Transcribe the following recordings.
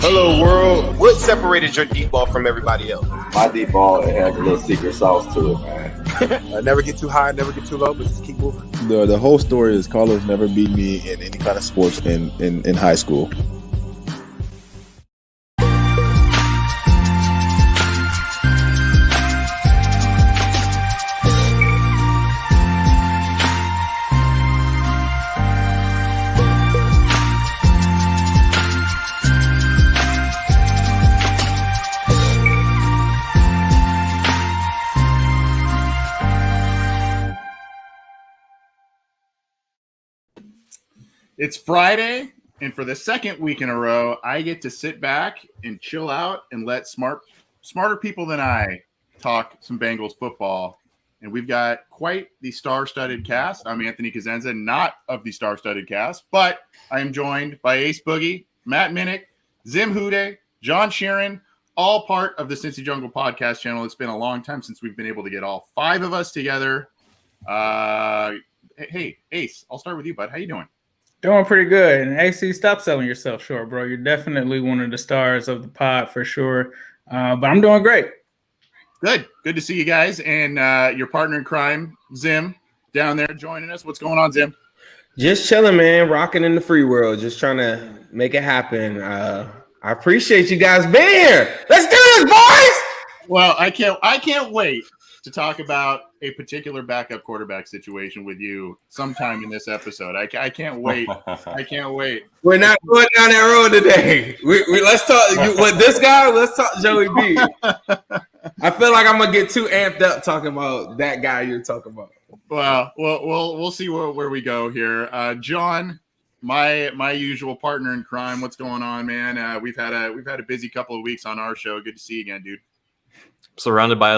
Hello, world. What separated your deep ball from everybody else? My deep ball, it has a little secret sauce to it, man. Never get too high, never get too low, but just keep moving. The whole story is Carlos never beat me in any kind of sports in high school. It's Friday, and for the second week in a row, I get to sit back and chill out and let smarter people than I talk some Bengals football. And we've got quite the star-studded cast. I'm Anthony Cosenza, not of the star-studded cast, but I am joined by Ace Boogie, Matt Minich, Zim WhoDey, John Sheeran, all part of the Cincy Jungle podcast channel. It's been a long time since we've been able to get all five of us together. Hey, Ace, I'll start with you, bud. How you doing? Doing pretty good. And AC, stop selling yourself short, bro. You're definitely one of the stars of the pod for sure. But I'm doing great. Good to see you guys. And your partner in crime, Zim, down there joining us. What's going on, Zim? Just chilling, man. Rocking in the free world. Just trying to make it happen. I appreciate you guys being here. Let's do this, boys. Well, I can't wait to talk about a particular backup quarterback situation with you sometime in this episode. I can't wait. I can't wait. We're not going down that road today. We let's talk with this guy. Let's talk Joey B. I feel like I'm gonna get too amped up talking about that guy you're talking about. Well, we'll see where we go here. John, my usual partner in crime. What's going on, man? We've had a busy couple of weeks on our show. Good to see you again, dude. Surrounded by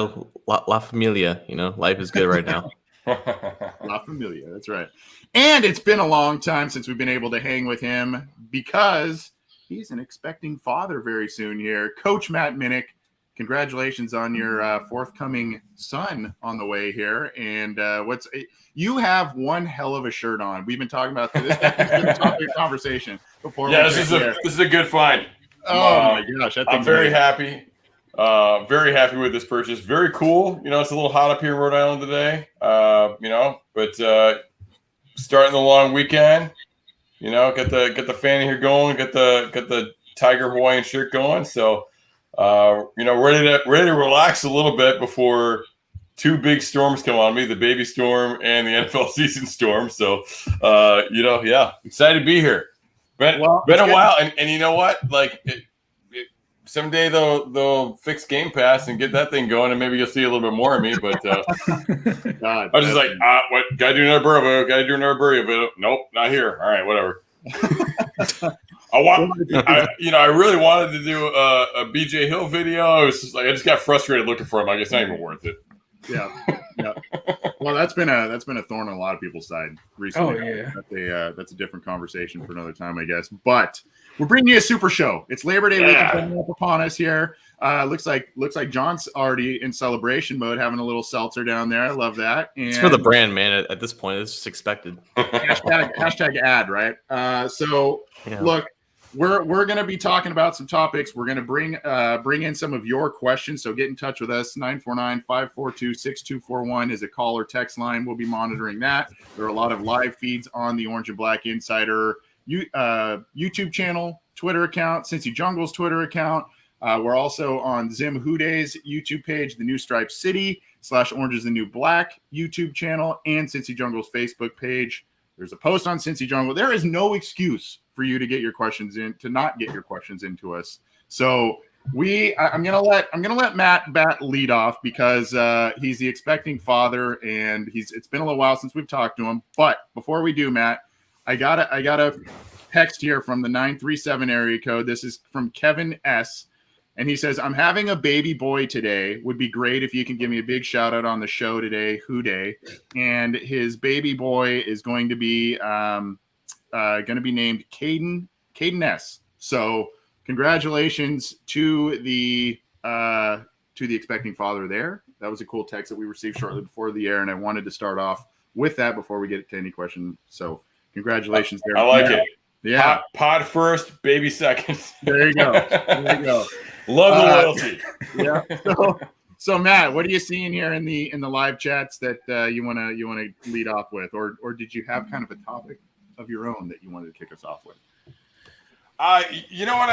La Familia, life is good right now. La Familia, that's right. And it's been a long time since we've been able to hang with him because he's an expecting father very soon here. Coach Matt Minich, congratulations on your forthcoming son on the way here. And you have one hell of a shirt on. We've been talking about this topic of conversation before. Yeah, this is a good find. Oh my gosh, I'm very happy. Very happy with this purchase. Very cool. It's a little hot up here in Rhode Island today. But starting the long weekend, get the fan here going, get the Tiger Hawaiian shirt going. So, ready to relax a little bit before two big storms come on me, the baby storm and the NFL season storm. So, excited to be here. Been a while, and you know what? Someday they'll fix Game Pass and get that thing going, and maybe you'll see a little bit more of me. But I was just like, what? Gotta do another burrito video. Nope, not here. All right, whatever. I really wanted to do a BJ Hill video. It was just I just got frustrated looking for him. I guess it's not even worth it. Yeah. Well, that's been a thorn on a lot of people's side recently. Oh yeah. That's a different conversation for another time, I guess. But we're bringing you a super show. It's Labor Day weekend coming up upon us here. Looks like John's already in celebration mode, having a little seltzer down there. I love that. And it's for the brand, man. At this point, it's just expected. hashtag ad, right? Look, we're going to be talking about some topics. We're going to bring in some of your questions. So get in touch with us. 949-542-6241 is a call or text line. We'll be monitoring that. There are a lot of live feeds on the Orange and Black Insider YouTube channel, Twitter account, Cincy Jungle's Twitter account. We're also on Zim WhoDey's YouTube page, the New Stripe City / Orange is the New Black YouTube channel, and Cincy Jungle's Facebook page. There's a post on Cincy Jungle. There is no excuse for you to get your questions in, to not get your questions into us. So I'm gonna let Matt lead off because he's the expecting father, and it's been a little while since we've talked to him. But before we do, Matt, I got a text here from the 937 area code. This is from Kevin S. And he says, I'm having a baby boy today. Would be great if you can give me a big shout out on the show today, WhoDey. And his baby boy is going to be named Caden S. So congratulations to the expecting father there. That was a cool text that we received shortly before the air, and I wanted to start off with that before we get to any questions. So congratulations there. I like it. Yeah. Pod first, baby second. There you go. There you go. Love the loyalty. Yeah. So Matt, what are you seeing here in the live chats that you want to lead off with, or did you have kind of a topic of your own that you wanted to kick us off with? You know what?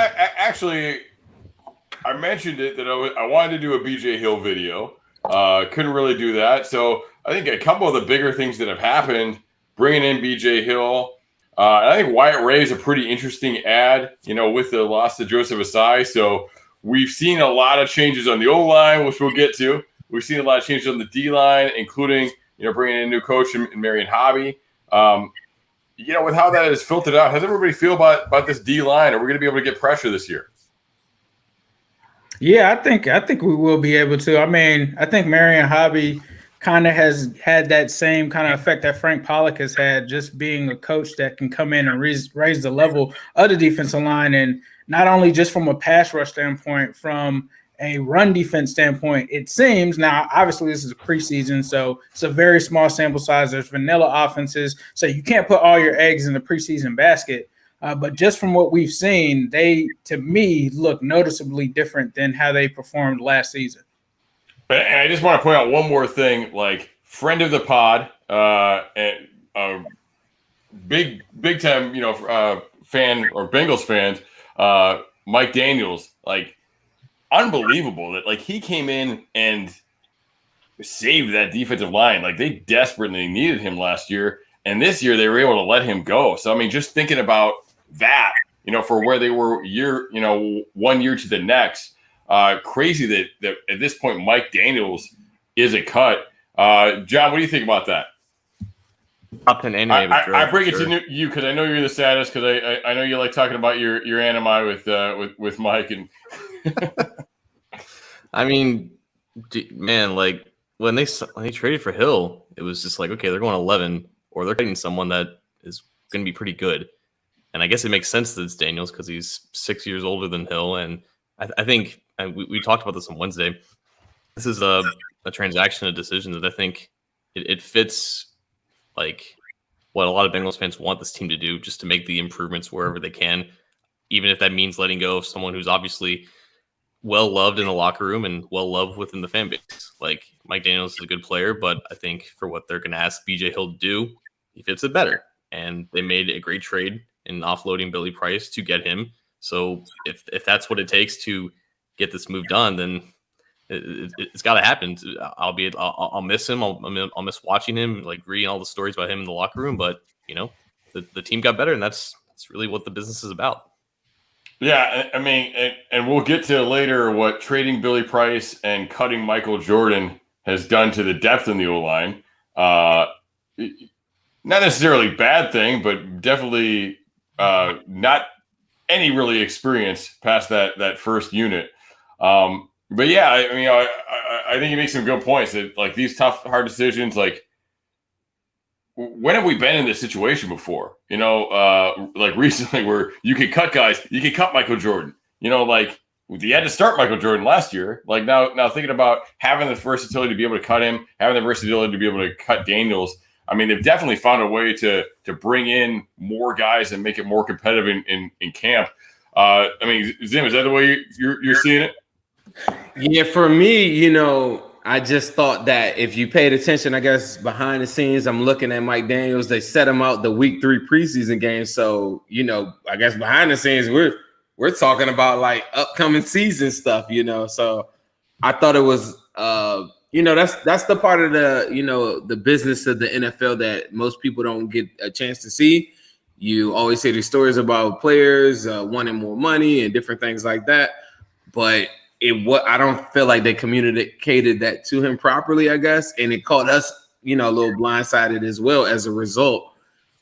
I mentioned it that I wanted to do a BJ Hill video. Couldn't really do that. So I think a couple of the bigger things that have happened, bringing in BJ Hill. And I think Wyatt Ray is a pretty interesting ad, with the loss to Joseph Osai. So we've seen a lot of changes on the O-line, which we'll get to. We've seen a lot of changes on the D-line, including, bringing in a new coach in Marion Hobby. With how that is filtered out, how does everybody feel about this D-line? Are we going to be able to get pressure this year? Yeah, I think we will be able to. I mean, I think Marion Hobby kind of has had that same kind of effect that Frank Pollock has had, just being a coach that can come in and raise the level of the defensive line, and not only just from a pass rush standpoint, from a run defense standpoint. It seems now, obviously, this is a preseason, so it's a very small sample size. There's vanilla offenses, so you can't put all your eggs in the preseason basket. But just from what we've seen, they, to me, look noticeably different than how they performed last season. And I just want to point out one more thing, like friend of the pod, and big time, fan or Bengals fans, Mike Daniels, like unbelievable that he came in and saved that defensive line. Like they desperately needed him last year, and this year they were able to let him go. So I mean, just thinking about that, for where they were 1 year to the next. Crazy that at this point Mike Daniels is a cut. John, what do you think about that? Top 10 anyway. I bring it to you because I know you're the saddest, because I know you like talking about your anime with Mike and. I mean, man, like when they traded for Hill, it was just like, okay, they're going 11, or they're getting someone that is going to be pretty good. And I guess it makes sense that it's Daniels because he's 6 years older than Hill, and I think. And we talked about this on Wednesday. This is a transaction, a decision that I think it fits like what a lot of Bengals fans want this team to do, just to make the improvements wherever they can, even if that means letting go of someone who's obviously well loved in the locker room and well loved within the fan base. Like Mike Daniels is a good player, but I think for what they're going to ask BJ Hill to do, he fits it better. And they made a great trade in offloading Billy Price to get him. So if that's what it takes to get this move done, then it's got to happen. I'll miss him. I'll miss watching him, like reading all the stories about him in the locker room. But the team got better, and that's really what the business is about. Yeah, I mean, and we'll get to later what trading Billy Price and cutting Michael Jordan has done to the depth in the O-line. Not necessarily bad thing, but definitely not any really experience past that first unit. But yeah, I think you make some good points that like these tough, hard decisions, like when have we been in this situation before? Like recently where you could cut guys, you could cut Michael Jordan, like you had to start Michael Jordan last year. Like now thinking about having the versatility to be able to cut him, having the versatility to be able to cut Daniels. I mean, they've definitely found a way to bring in more guys and make it more competitive in camp. I mean, Zim, is that the way you're seeing it? Yeah, for me, I just thought that if you paid attention, I guess behind the scenes, I'm looking at Mike Daniels. They set him out the week 3 preseason game. So, I guess behind the scenes, we're talking about like upcoming season stuff, So I thought it was, that's the part of the business of the NFL that most people don't get a chance to see. You always hear these stories about players wanting more money and different things like that, but I don't feel like they communicated that to him properly, I guess, and it caught us, a little blindsided as well as a result.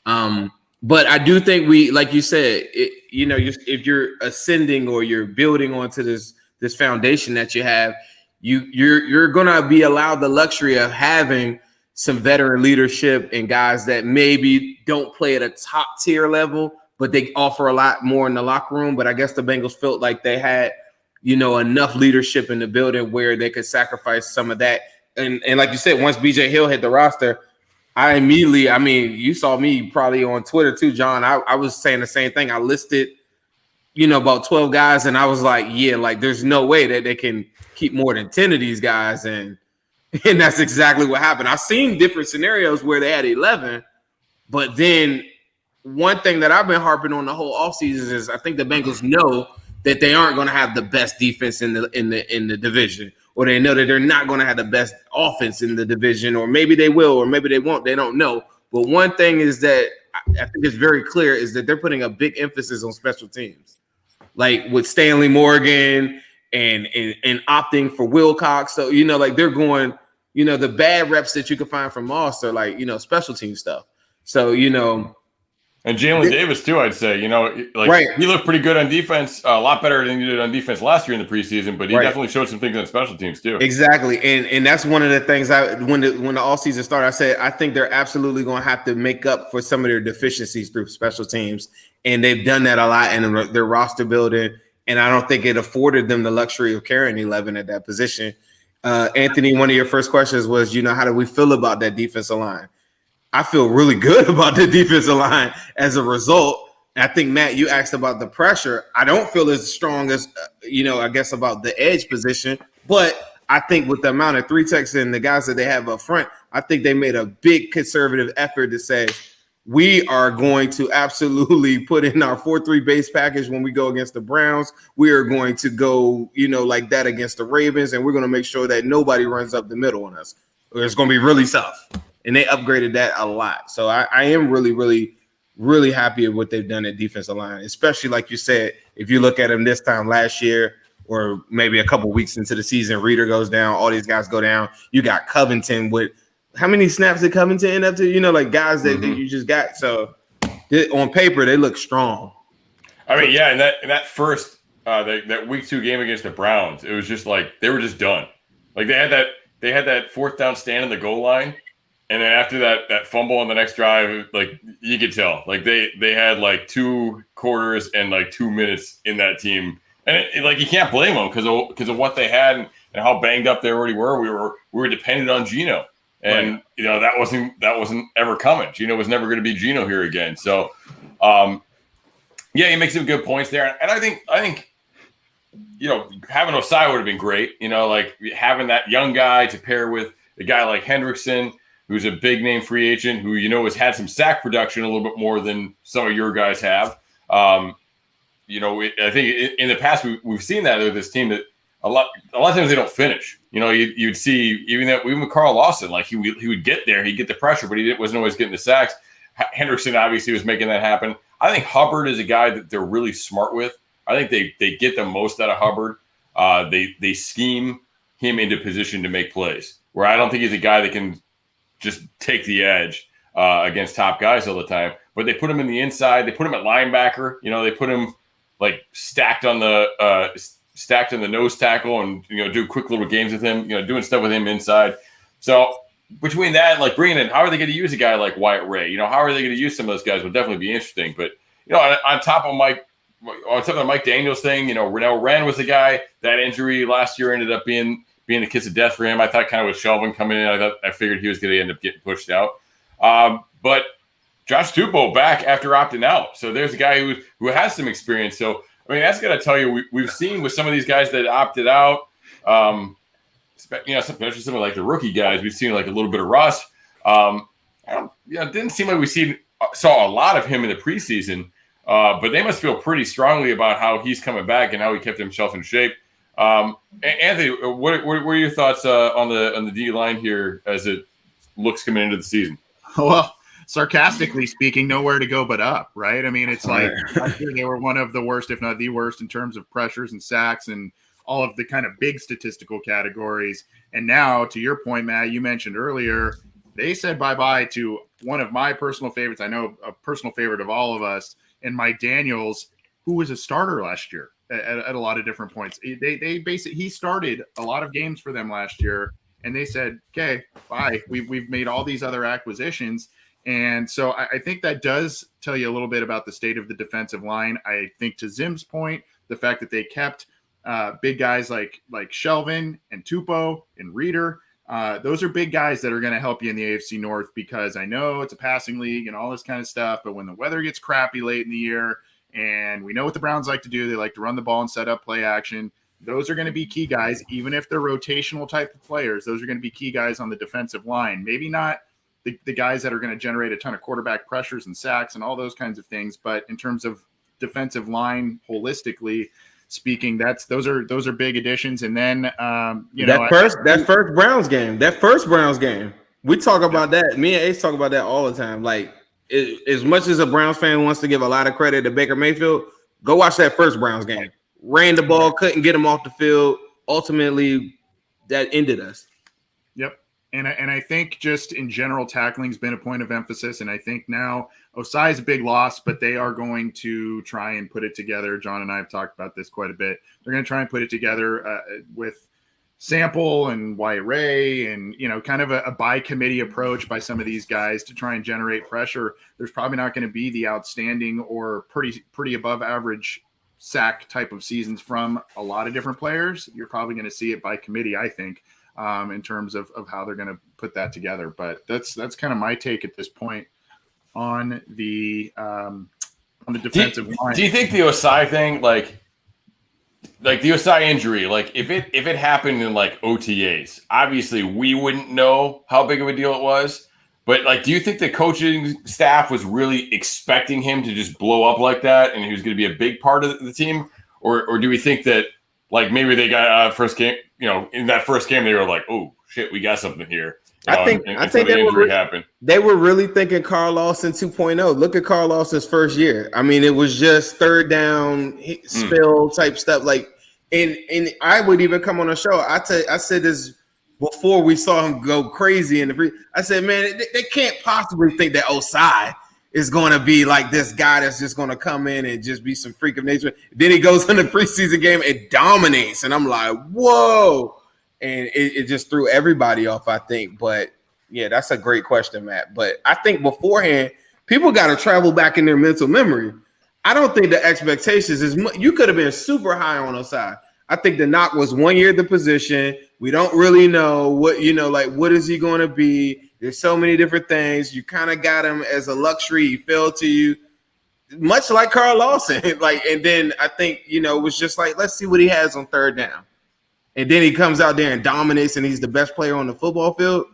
But I do think we, like you said, if you're ascending or you're building onto this foundation that you have, you're gonna be allowed the luxury of having some veteran leadership and guys that maybe don't play at a top tier level, but they offer a lot more in the locker room. But I guess the Bengals felt like they had, enough leadership in the building where they could sacrifice some of that. And like you said, once BJ Hill hit the roster, I immediately, I mean, you saw me probably on Twitter too, John. I was saying the same thing. I listed, about 12 guys, and I was like, yeah, like there's no way that they can keep more than 10 of these guys. And that's exactly what happened. I've seen different scenarios where they had 11, but then one thing that I've been harping on the whole offseason is I think the Bengals know that they aren't going to have the best defense in the division, or they know that they're not going to have the best offense in the division, or maybe they will, or maybe they won't. They don't know. But one thing is that I think it's very clear is that they're putting a big emphasis on special teams, like with Stanley Morgan and opting for Wilcox. So, like they're going, the bad reps that you can find from Moss are like, special team stuff. So, and Jalen Davis too, I'd say, he looked pretty good on defense, a lot better than he did on defense last year in the preseason, but he definitely showed some things on special teams too. Exactly. And that's one of the things when the all season started, I said, I think they're absolutely going to have to make up for some of their deficiencies through special teams. And they've done that a lot in their roster building. And I don't think it afforded them the luxury of carrying 11 at that position. Anthony, one of your first questions was, how do we feel about that defensive line? I feel really good about the defensive line as a result. I think, Matt, you asked about the pressure. I don't feel as strong as, I guess about the edge position. But I think with the amount of 3 techs and the guys that they have up front, I think they made a big conservative effort to say, we are going to absolutely put in our 4-3 base package when we go against the Browns. We are going to go, like that against the Ravens, and we're going to make sure that nobody runs up the middle on us. It's going to be really tough. And they upgraded that a lot. So I am really, really, really happy with what they've done at defensive line, especially like you said, if you look at them this time last year or maybe a couple weeks into the season, Reader goes down, all these guys go down. You got Covington with how many snaps did Covington end up to? Like guys that you just got. So on paper, they look strong. I mean, yeah, and that first that week 2 game against the Browns, it was just like they were just done. Like they had that 4th down stand in the goal line. And then after that fumble on the next drive, like you could tell, like they had like 2 quarters and like 2 minutes in that team, and like you can't blame them because of what they had and how banged up they already were. We were dependent on Geno, and that wasn't ever coming. Geno was never going to be Geno here again. So, he makes some good points there, and I think having Osai would have been great. Like having that young guy to pair with a guy like Hendrickson, who's a big name free agent, who has had some sack production a little bit more than some of your guys have. I think in the past we've seen that with this team that a lot of times they don't finish. You'd see even with Carl Lawson, like he would get there, he'd get the pressure, but he wasn't always getting the sacks. Hendrickson obviously was making that happen. I think Hubbard is a guy that they're really smart with. I think they get the most out of Hubbard. They scheme him into position to make plays, where I don't think he's a guy that can just take the edge against top guys all the time. But they put him in the inside. They put him at linebacker. They put him like stacked on the nose tackle and, do quick little games with him, doing stuff with him inside. So between that and like bringing in, how are they going to use a guy like Wyatt Ray? How are they going to use some of those guys would definitely be interesting. But, on top of the Mike Daniels thing, Renell Wren was the guy. That injury last year ended up being the kiss of death for him. I thought kind of with Shelvin coming in, I figured he was going to end up getting pushed out. But Josh Tupou back after opting out. So there's a guy who has some experience. So, I mean, that's going to tell you we've seen with some of these guys that opted out, especially some of like the rookie guys, we've seen like a little bit of rust. It didn't seem like saw a lot of him in the preseason, but they must feel pretty strongly about how he's coming back and how he kept himself in shape. Anthony, what are your thoughts on the D line here as it looks coming into the season? Well, sarcastically speaking, nowhere to go but up, right? I mean, it's like they were one of the worst, if not the worst, in terms of pressures and sacks and all of the kind of big statistical categories. And now, to your point, Matt, you mentioned earlier, they said bye-bye to one of my personal favorites. I know a personal favorite of all of us, and Mike Daniels, who was a starter last year at a lot of different points. He started a lot of games for them last year, and they said, okay, bye. We've made all these other acquisitions. And so I think that does tell you a little bit about the state of the defensive line. I think to Zim's point, the fact that they kept big guys like Shelvin and Tupou and Reader, Those are big guys that are going to help you in the AFC North, because I know it's a passing league and all this kind of stuff, but when the weather gets crappy late in the year, and we know what the Browns like to do, they like to run the ball and set up play action. Those are going to be key guys, even if they're rotational type of players. Those are going to be key guys on the defensive line. Maybe not the guys that are going to generate a ton of quarterback pressures and sacks and all those kinds of things, but in terms of defensive line holistically speaking, those are big additions. And then that first Browns game, we talk about that. Me and Ace talk about that all the time. Like, as much as a Browns fan wants to give a lot of credit to Baker Mayfield, go watch that first Browns game. Ran the ball, couldn't get him off the field. Ultimately, that ended us. Yep. And I think just in general, tackling's been a point of emphasis. And I think now Osai is a big loss, but they are going to try and put it together. John and I have talked about this quite a bit. They're going to try and put it together with Sample and Wyatt Ray and, kind of a by committee approach by some of these guys to try and generate pressure. There's probably not going to be the outstanding or pretty above average sack type of seasons from a lot of different players. You're probably going to see it by committee, I think. In terms of how they're going to put that together. But that's kind of my take at this point on the defensive line. Do you think the Osai thing, like the Osai injury, like if it happened in like OTAs, obviously we wouldn't know how big of a deal it was. But like, do you think the coaching staff was really expecting him to just blow up like that, and he was going to be a big part of the team, or do we think that like maybe they got first game? In that first game, they were like, "Oh shit, we got something here." I think they were really thinking Carl Lawson 2.0. Look at Carl Lawson's first year. I mean, it was just third down spill type stuff. Like, and I would even come on a show. I said this before we saw him go crazy in the pre. I said, man, they can't possibly think that Osai is going to be like this guy that's just going to come in and just be some freak of nature. Then he goes in the preseason game and dominates. And I'm like, whoa. And it just threw everybody off, I think. But, yeah, that's a great question, Matt. But I think beforehand, people got to travel back in their mental memory. I don't think the expectations is – you could have been super high on Osai. I think the knock was 1 year at the position. We don't really know what is he going to be? There's so many different things. You kind of got him as a luxury. He fell to you, much like Carl Lawson. And then I think, it was just like, let's see what he has on third down. And then he comes out there and dominates, and he's the best player on the football field.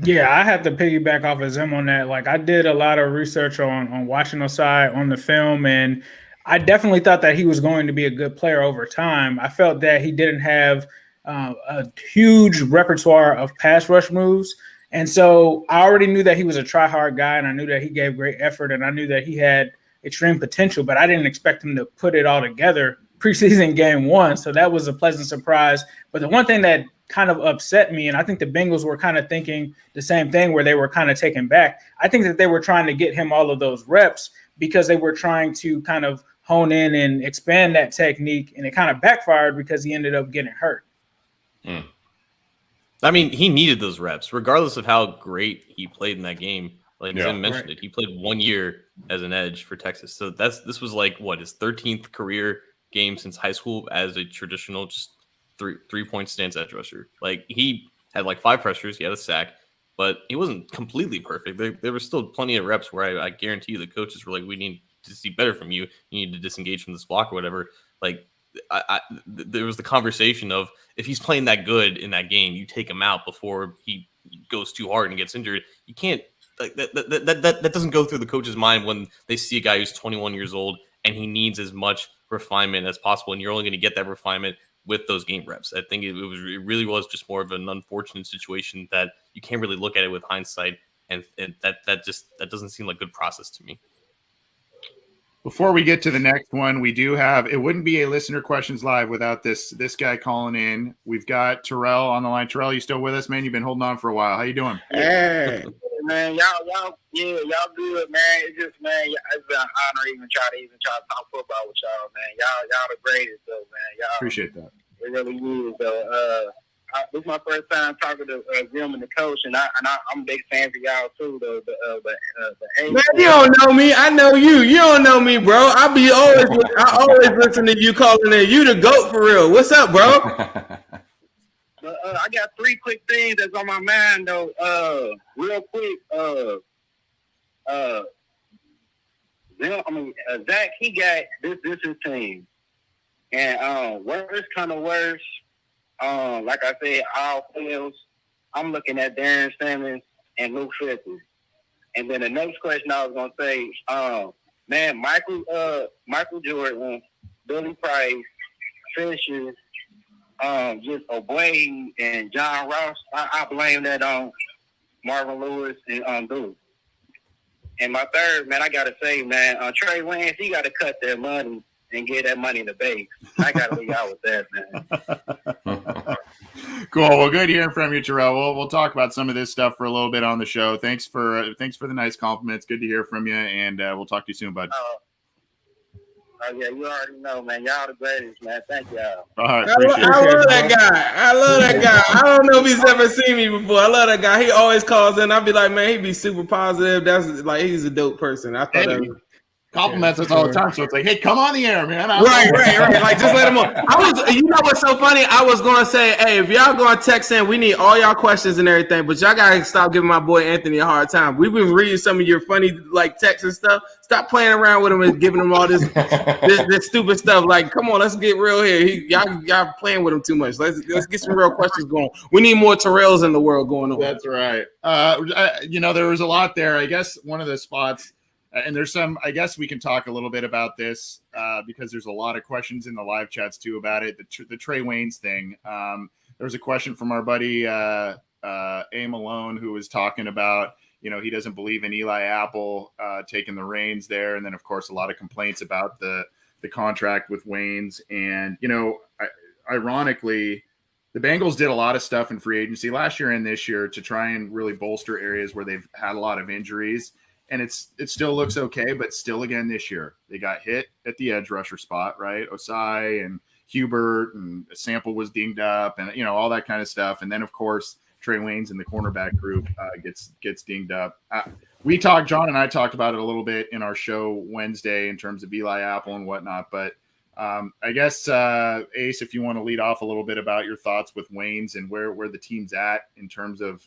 Yeah, I have to piggyback off of Zim on that. Like, I did a lot of research on watching Osai on the film, and I definitely thought that he was going to be a good player over time. I felt that he didn't have a huge repertoire of pass rush moves. And so I already knew that he was a try-hard guy, and I knew that he gave great effort, and I knew that he had extreme potential, but I didn't expect him to put it all together preseason game one. So that was a pleasant surprise. But the one thing that kind of upset me, and I think the Bengals were kind of thinking the same thing where they were kind of taken back. I think that they were trying to get him all of those reps because they were trying to kind of hone in and expand that technique, and it kind of backfired because he ended up getting hurt. I mean, he needed those reps, regardless of how great he played in that game. Like Zim mentioned it, he played 1 year as an edge for Texas. So this was like his 13th career game since high school as a traditional just three-point stance edge rusher. Like, he had like 5 pressures, he had a sack, but he wasn't completely perfect. There was still plenty of reps where I guarantee you the coaches were like, we need to see better from you. You need to disengage from this block or whatever. Like, there was the conversation of, if he's playing that good in that game, you take him out before he goes too hard and gets injured. You can't, like, that doesn't go through the coach's mind when they see a guy who's 21 years old and he needs as much refinement as possible, and you're only going to get that refinement with those game reps. I think it really was just more of an unfortunate situation that you can't really look at it with hindsight, and that doesn't seem like good process to me. Before we get to the next one, we do have, it wouldn't be a listener questions live without this guy calling in. We've got Terrell on the line. Terrell, you still with us, man? You've been holding on for a while. How you doing? Hey, man, y'all good, man. It's just, man, it's been an honor even try to talk football with y'all, man. Y'all the greatest, though, man. Y'all appreciate that. It really is, though. This is my first time talking to Jim and the coach, and I'm a big fan for y'all too. Man, you don't know me. I know you. You don't know me, bro. I always listen to you calling it. You the GOAT for real. What's up, bro? I got 3 quick things that's on my mind though. Real quick. Zach, he got this his team, and worse kind of worse. Like I said, all fails. I'm looking at Darren Simmons and Luke Fickle. And then the next question I was gonna say, man, Michael Jordan, Billy Price, Fisher, just Obey and John Ross. I blame that on Marvin Lewis and Boogie. And my third, man, I gotta say, man, Trey Wayne, he gotta cut that money and get that money in the bank. I gotta leave out with that, man. Cool. Well, good hearing from you, Terrell. We'll talk about some of this stuff for a little bit on the show. Thanks for the nice compliments. Good to hear from you, and we'll talk to you soon, bud. Oh, yeah, you already know, man. Y'all the greatest, man. Thank y'all. All right, I love that guy. I love that guy. I don't know if he's ever seen me before. I love that guy. He always calls in. I'll be like, man, he be super positive. That's like, he's a dope person. I thought that was... compliments us all the time, so it's like, hey, come on the air, man. Right. Like, just let him on. You know what's so funny? I was gonna say, hey, if y'all gonna text in, we need all y'all questions and everything, but y'all gotta stop giving my boy Anthony a hard time. We've been reading some of your funny like texts and stuff. Stop playing around with him and giving him all this stupid stuff. Like, come on, let's get real here. Y'all playing with him too much. Let's get some real questions going. We need more Terrells in the world going on. That's right. There was a lot there. I guess one of the spots. And there's some, I guess we can talk a little bit about this because there's a lot of questions in the live chats too about it. The Trey Waynes thing. There was a question from our buddy A. Malone who was talking about, he doesn't believe in Eli Apple taking the reins there. And then, of course, a lot of complaints about the contract with Waynes. And, ironically, the Bengals did a lot of stuff in free agency last year and this year to try and really bolster areas where they've had a lot of injuries. And it still looks okay, but still again this year they got hit at the edge rusher spot, right? Osai and Hubert and Sample was dinged up, and all that kind of stuff. And then of course Trey Waynes in the cornerback group gets dinged up. John and I talked about it a little bit in our show Wednesday in terms of Eli Apple and whatnot. But I guess Ace, if you want to lead off a little bit about your thoughts with Waynes and where the team's at in terms of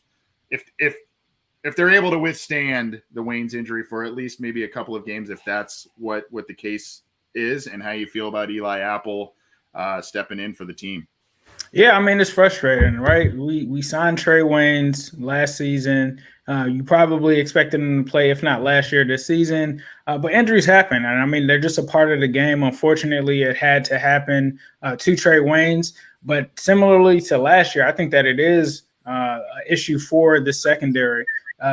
if they're able to withstand the Waynes injury for at least maybe a couple of games, if that's what the case is, and how you feel about Eli Apple stepping in for the team. Yeah, I mean, it's frustrating, right? We signed Trey Waynes last season. You probably expected him to play, if not last year, this season. But injuries happen. And I mean, they're just a part of the game. Unfortunately, it had to happen to Trey Waynes. But similarly to last year, I think that it is an issue for the secondary.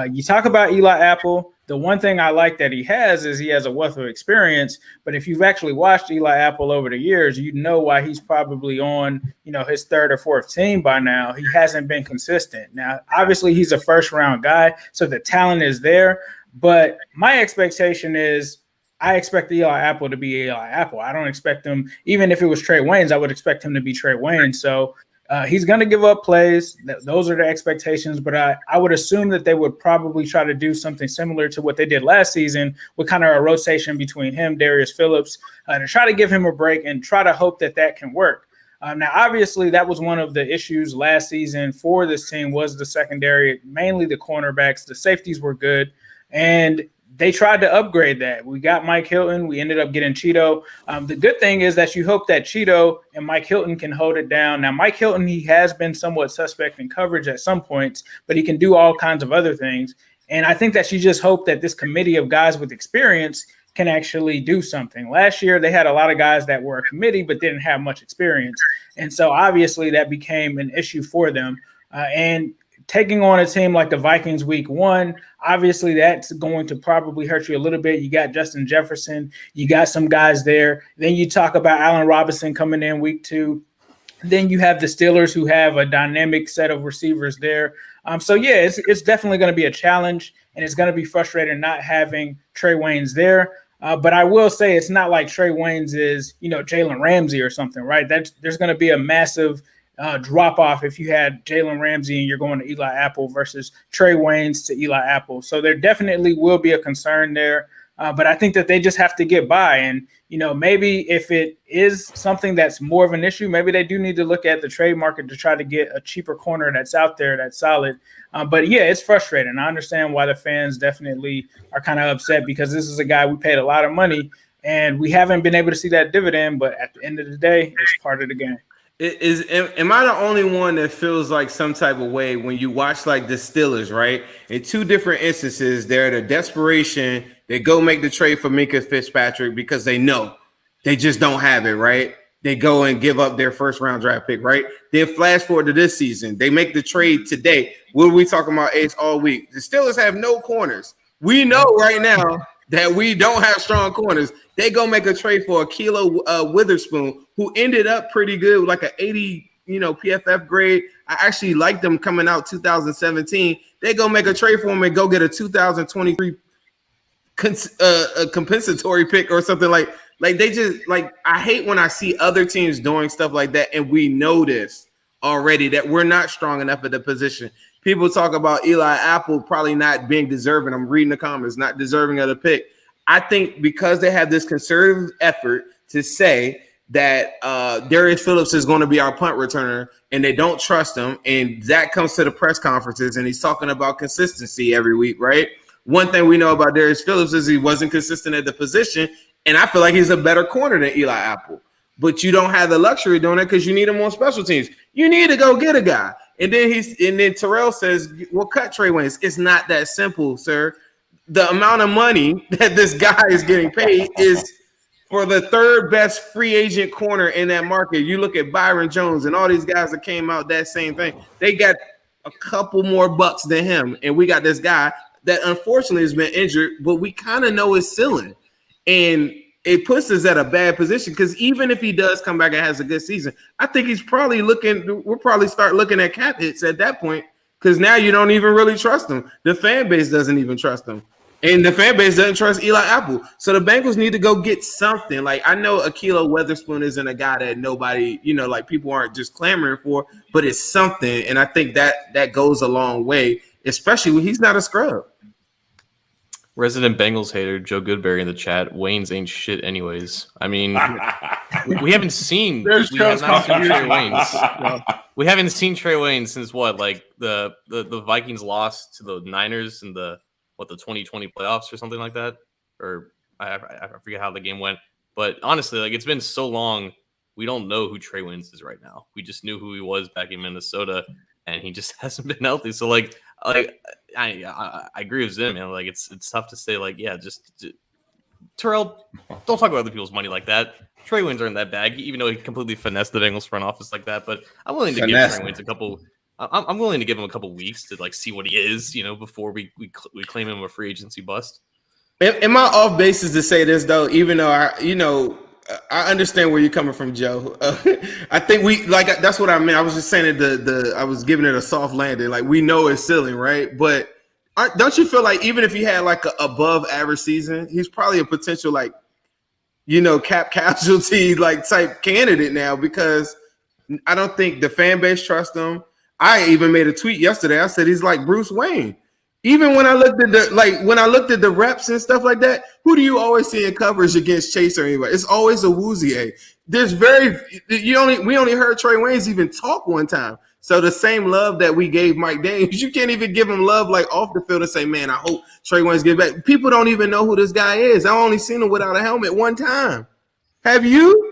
You talk about Eli Apple. The one thing I like that he has is he has a wealth of experience. But if you've actually watched Eli Apple over the years, you know why he's probably on, his third or fourth team by now. He hasn't been consistent. Now, obviously, he's a first-round guy, so the talent is there. But my expectation is I expect Eli Apple to be Eli Apple. I don't expect him, even if it was Trey Waynes, I would expect him to be Trey Waynes. So he's going to give up plays. Those are the expectations. But I would assume that they would probably try to do something similar to what they did last season with kind of a rotation between him, Darius Phillips, to try to give him a break and try to hope that can work. Now, obviously, that was one of the issues last season for this team was the secondary, mainly the cornerbacks. The safeties were good, and they tried to upgrade that. We got Mike Hilton. We ended up getting Cheeto. The good thing is that you hope that Cheeto and Mike Hilton can hold it down. Now, Mike Hilton, he has been somewhat suspect in coverage at some points, but he can do all kinds of other things. And I think that you just hope that this committee of guys with experience can actually do something. Last year, they had a lot of guys that were a committee but didn't have much experience. And so obviously that became an issue for them. And taking on a team like the Vikings week 1, obviously that's going to probably hurt you a little bit. You got Justin Jefferson. You got some guys there. Then you talk about Allen Robinson coming in week 2. Then you have the Steelers who have a dynamic set of receivers there. So, yeah, it's definitely going to be a challenge, and it's going to be frustrating not having Trey Waynes there. But I will say it's not like Trey Waynes is, Jalen Ramsey or something, right? There's going to be a massive drop-off if you had Jalen Ramsey and you're going to Eli Apple versus Trey Waynes to Eli Apple. So there definitely will be a concern there. But I think that they just have to get by. And, maybe if it is something that's more of an issue, maybe they do need to look at the trade market to try to get a cheaper corner that's out there that's solid. But yeah, it's frustrating. I understand why the fans definitely are kind of upset because this is a guy we paid a lot of money and we haven't been able to see that dividend. But at the end of the day, it's part of the game. Am I the only one that feels like some type of way when you watch like the Steelers, right? In two different instances, they're at a desperation. They go make the trade for Minka Fitzpatrick because they know they just don't have it, right? They go and give up their first round draft pick, right? Then flash forward to this season. They make the trade today. What are we talking about, Ace, all week? The Steelers have no corners. We know right now that we don't have strong corners. They go make a trade for Ahkello Witherspoon, who ended up pretty good with like an 80, PFF grade. I actually liked them coming out 2017. They go make a trade for him and go get a 2023 a compensatory pick or something like they just like. I hate when I see other teams doing stuff like that, and we know this already that we're not strong enough at the position. People talk about Eli Apple probably not being deserving. I'm reading the comments, not deserving of the pick. I think because they have this conservative effort to say that Darius Phillips is going to be our punt returner and they don't trust him, and Zach comes to the press conferences and he's talking about consistency every week, right? One thing we know about Darius Phillips is he wasn't consistent at the position, and I feel like he's a better corner than Eli Apple. But you don't have the luxury of doing it because you need him on special teams. You need to go get a guy. And then Terrell says, well, cut Trey Waynes. It's not that simple, sir. The amount of money that this guy is getting paid is for the third best free agent corner in that market. You look at Byron Jones and all these guys that came out that same thing. They got a couple more bucks than him. And we got this guy that unfortunately has been injured, but we kind of know his ceiling. And it puts us at a bad position because even if he does come back and has a good season, I think we'll probably start looking at cap hits at that point because now you don't even really trust him. The fan base doesn't even trust him. And the fan base doesn't trust Eli Apple. So the Bengals need to go get something. Like, I know Ahkello Witherspoon isn't a guy that nobody, people aren't just clamoring for, but it's something. And I think that goes a long way, especially when he's not a scrub. Resident Bengals hater Joe Goodberry in the chat. Waynes ain't shit anyways. I mean, we haven't seen Trey Waynes. We haven't seen Trey Waynes since what? Like the Vikings lost to the Niners in the 2020 playoffs or something like that, or I forget how the game went. But honestly, like, it's been so long, we don't know who Trey Waynes is right now. We just knew who he was back in Minnesota, and he just hasn't been healthy. So I agree with Zim, man. Like, it's tough to say, like, yeah, just Terrell, don't talk about other people's money like that. Trey Waynes earned that bag, even though he completely finessed the Bengals front office like that. But I'm willing to give Trey Waynes a couple. I'm willing to give him a couple weeks to see what he is, before we claim him a free agency bust. Am I off basis to say this though? Even though I understand where you're coming from, Joe. I think that's what I meant. I was just saying that I was giving it a soft landing. Like, we know it's ceiling, right? But don't you feel like even if he had like an above average season, he's probably a potential cap casualty type candidate now, because I don't think the fan base trusts him. I even made a tweet yesterday. I said he's like Bruce Wayne. Even when I looked at the reps and stuff like that, who do you always see in coverage against Chase or anybody? It's always a Woozier. We only heard Trey Waynes even talk one time. So the same love that we gave Mike Daniels, you can't even give him love off the field and say, man, I hope Trey Waynes get back. People don't even know who this guy is. I only seen him without a helmet one time. Have you?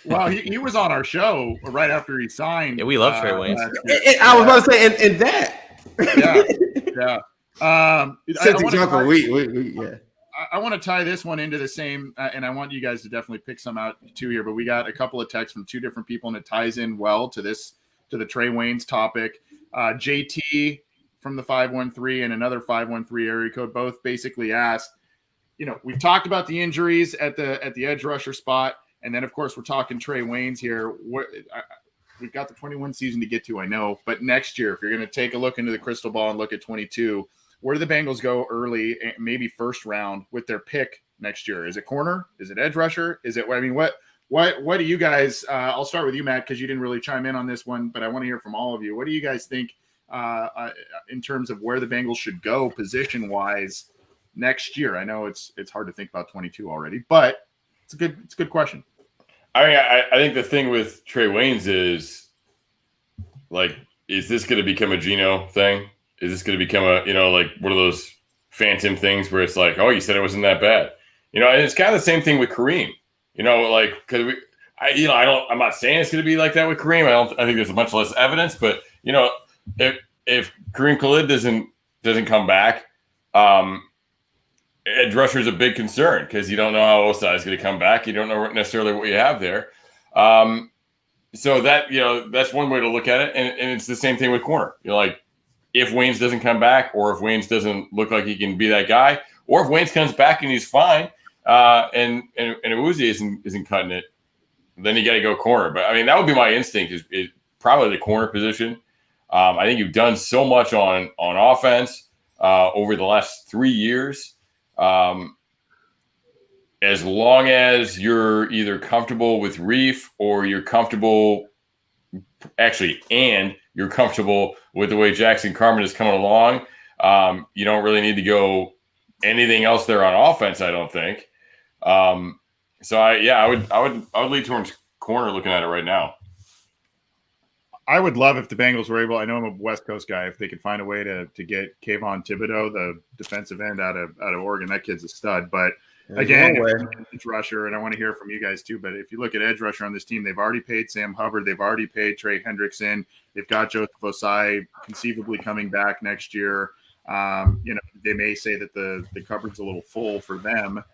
Well, he was on our show right after he signed. Yeah, we love Trey Waynes. I was about to say, and that. Yeah. I want to tie this one into the same, and I want you guys to definitely pick some out too here. But we got a couple of texts from two different people, and it ties in well to the Trey Waynes topic. JT from the 513 and another 513 area code both basically asked, we've talked about the injuries at the edge rusher spot. And then, of course, we're talking Trey Waynes here. We've got the 21 season to get to, I know. But next year, if you're going to take a look into the crystal ball and look at 22, where do the Bengals go early, maybe first round, with their pick next year? Is it corner? Is it edge rusher? Is it? I mean, what do you guys? I'll start with you, Matt, because you didn't really chime in on this one, but I want to hear from all of you. What do you guys think in terms of where the Bengals should go position wise next year? I know it's hard to think about 22 already, but it's a good question. I mean, I think the thing with Trey Waynes is, like, is this going to become a Geno thing? Is this going to become a, like one of those phantom things where it's like, oh, you said it wasn't that bad, and it's kind of the same thing with Kareem, like, because I'm not saying it's going to be like that with Kareem. I think there's much less evidence, but if Kareem Khalid doesn't come back, edge rusher is a big concern because you don't know how Osai is going to come back. You don't know necessarily what you have there. So that, that's one way to look at it. And it's the same thing with corner. Like, if Waynes doesn't come back, or if Waynes doesn't look like he can be that guy, or if Waynes comes back and he's fine, and Uzi isn't cutting it, then you got to go corner. But I mean, that would be my instinct is probably the corner position. I think you've done so much on offense over the last 3 years. As long as you're either comfortable with Reef or you're comfortable with the way Jackson Carman is coming along, you don't really need to go anything else there on offense, I don't think. So I would lead towards corner looking at it right now. I would love if the Bengals were able. I know I'm a West Coast guy. If they could find a way to get Kayvon Thibodeau, the defensive end out of Oregon, that kid's a stud. But again, edge rusher, and I want to hear from you guys too. But if you look at edge rusher on this team, they've already paid Sam Hubbard. They've already paid Trey Hendrickson. They've got Joseph Osai conceivably coming back next year. They may say that the cupboard's a little full for them.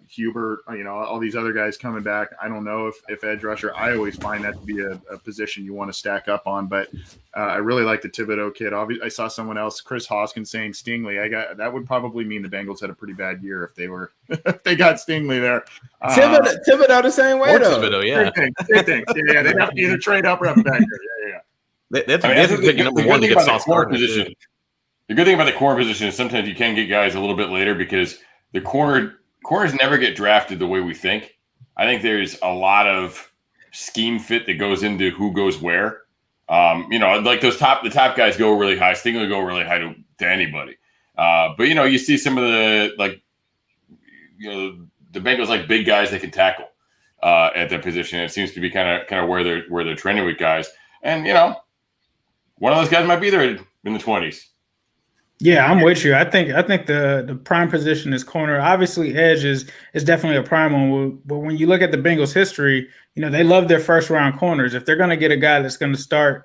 Hubert, all these other guys coming back. I don't know if edge rusher. I always find that to be a position you want to stack up on. But I really like the Thibodeau kid. Obviously, I saw someone else, Chris Hoskins, saying Stingley. That would probably mean the Bengals had a pretty bad year if they got Stingley there. Thibodeau the same way though. Thibodeau, yeah. Same thing. Yeah, they'd have to either trade up or have a back there. Yeah. They have to pick number one to get Sauce Gardner position. The good thing about the corner position is sometimes you can get guys a little bit later because the corners never get drafted the way we think. I think there's a lot of scheme fit that goes into who goes where. Like the top guys go really high. Stingley go really high to anybody. But you see some of the the Bengals like big guys that can tackle at that position. It seems to be kind of where they're trending with guys. And one of those guys might be there in the 20s. Yeah, I'm with you. I think the prime position is corner. Obviously, edge is definitely a prime one. But when you look at the Bengals' history, they love their first round corners. If they're going to get a guy that's going to start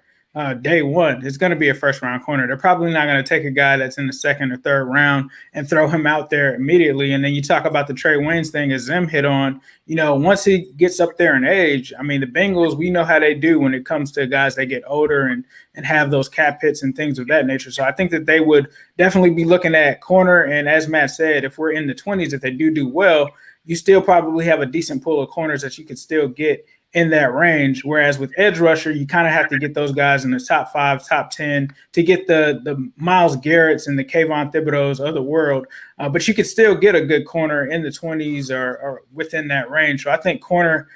day one, it's going to be a first round corner. They're probably not going to take a guy that's in the second or third round and throw him out there immediately. And then you talk about the Trey Waynes thing, as Zim hit on. Once he gets up there in age, I mean, the Bengals, we know how they do when it comes to guys that get older and have those cap hits and things of that nature. So I think that they would definitely be looking at corner. And as Matt said, if we're in the 20s, if they do well, you still probably have a decent pool of corners that you could still get in that range. Whereas with edge rusher, you kind of have to get those guys in the top 5, top 10 to get the Myles Garretts and the Kayvon Thibodeaus of the world. But you could still get a good corner in the 20s or within that range. So I think corner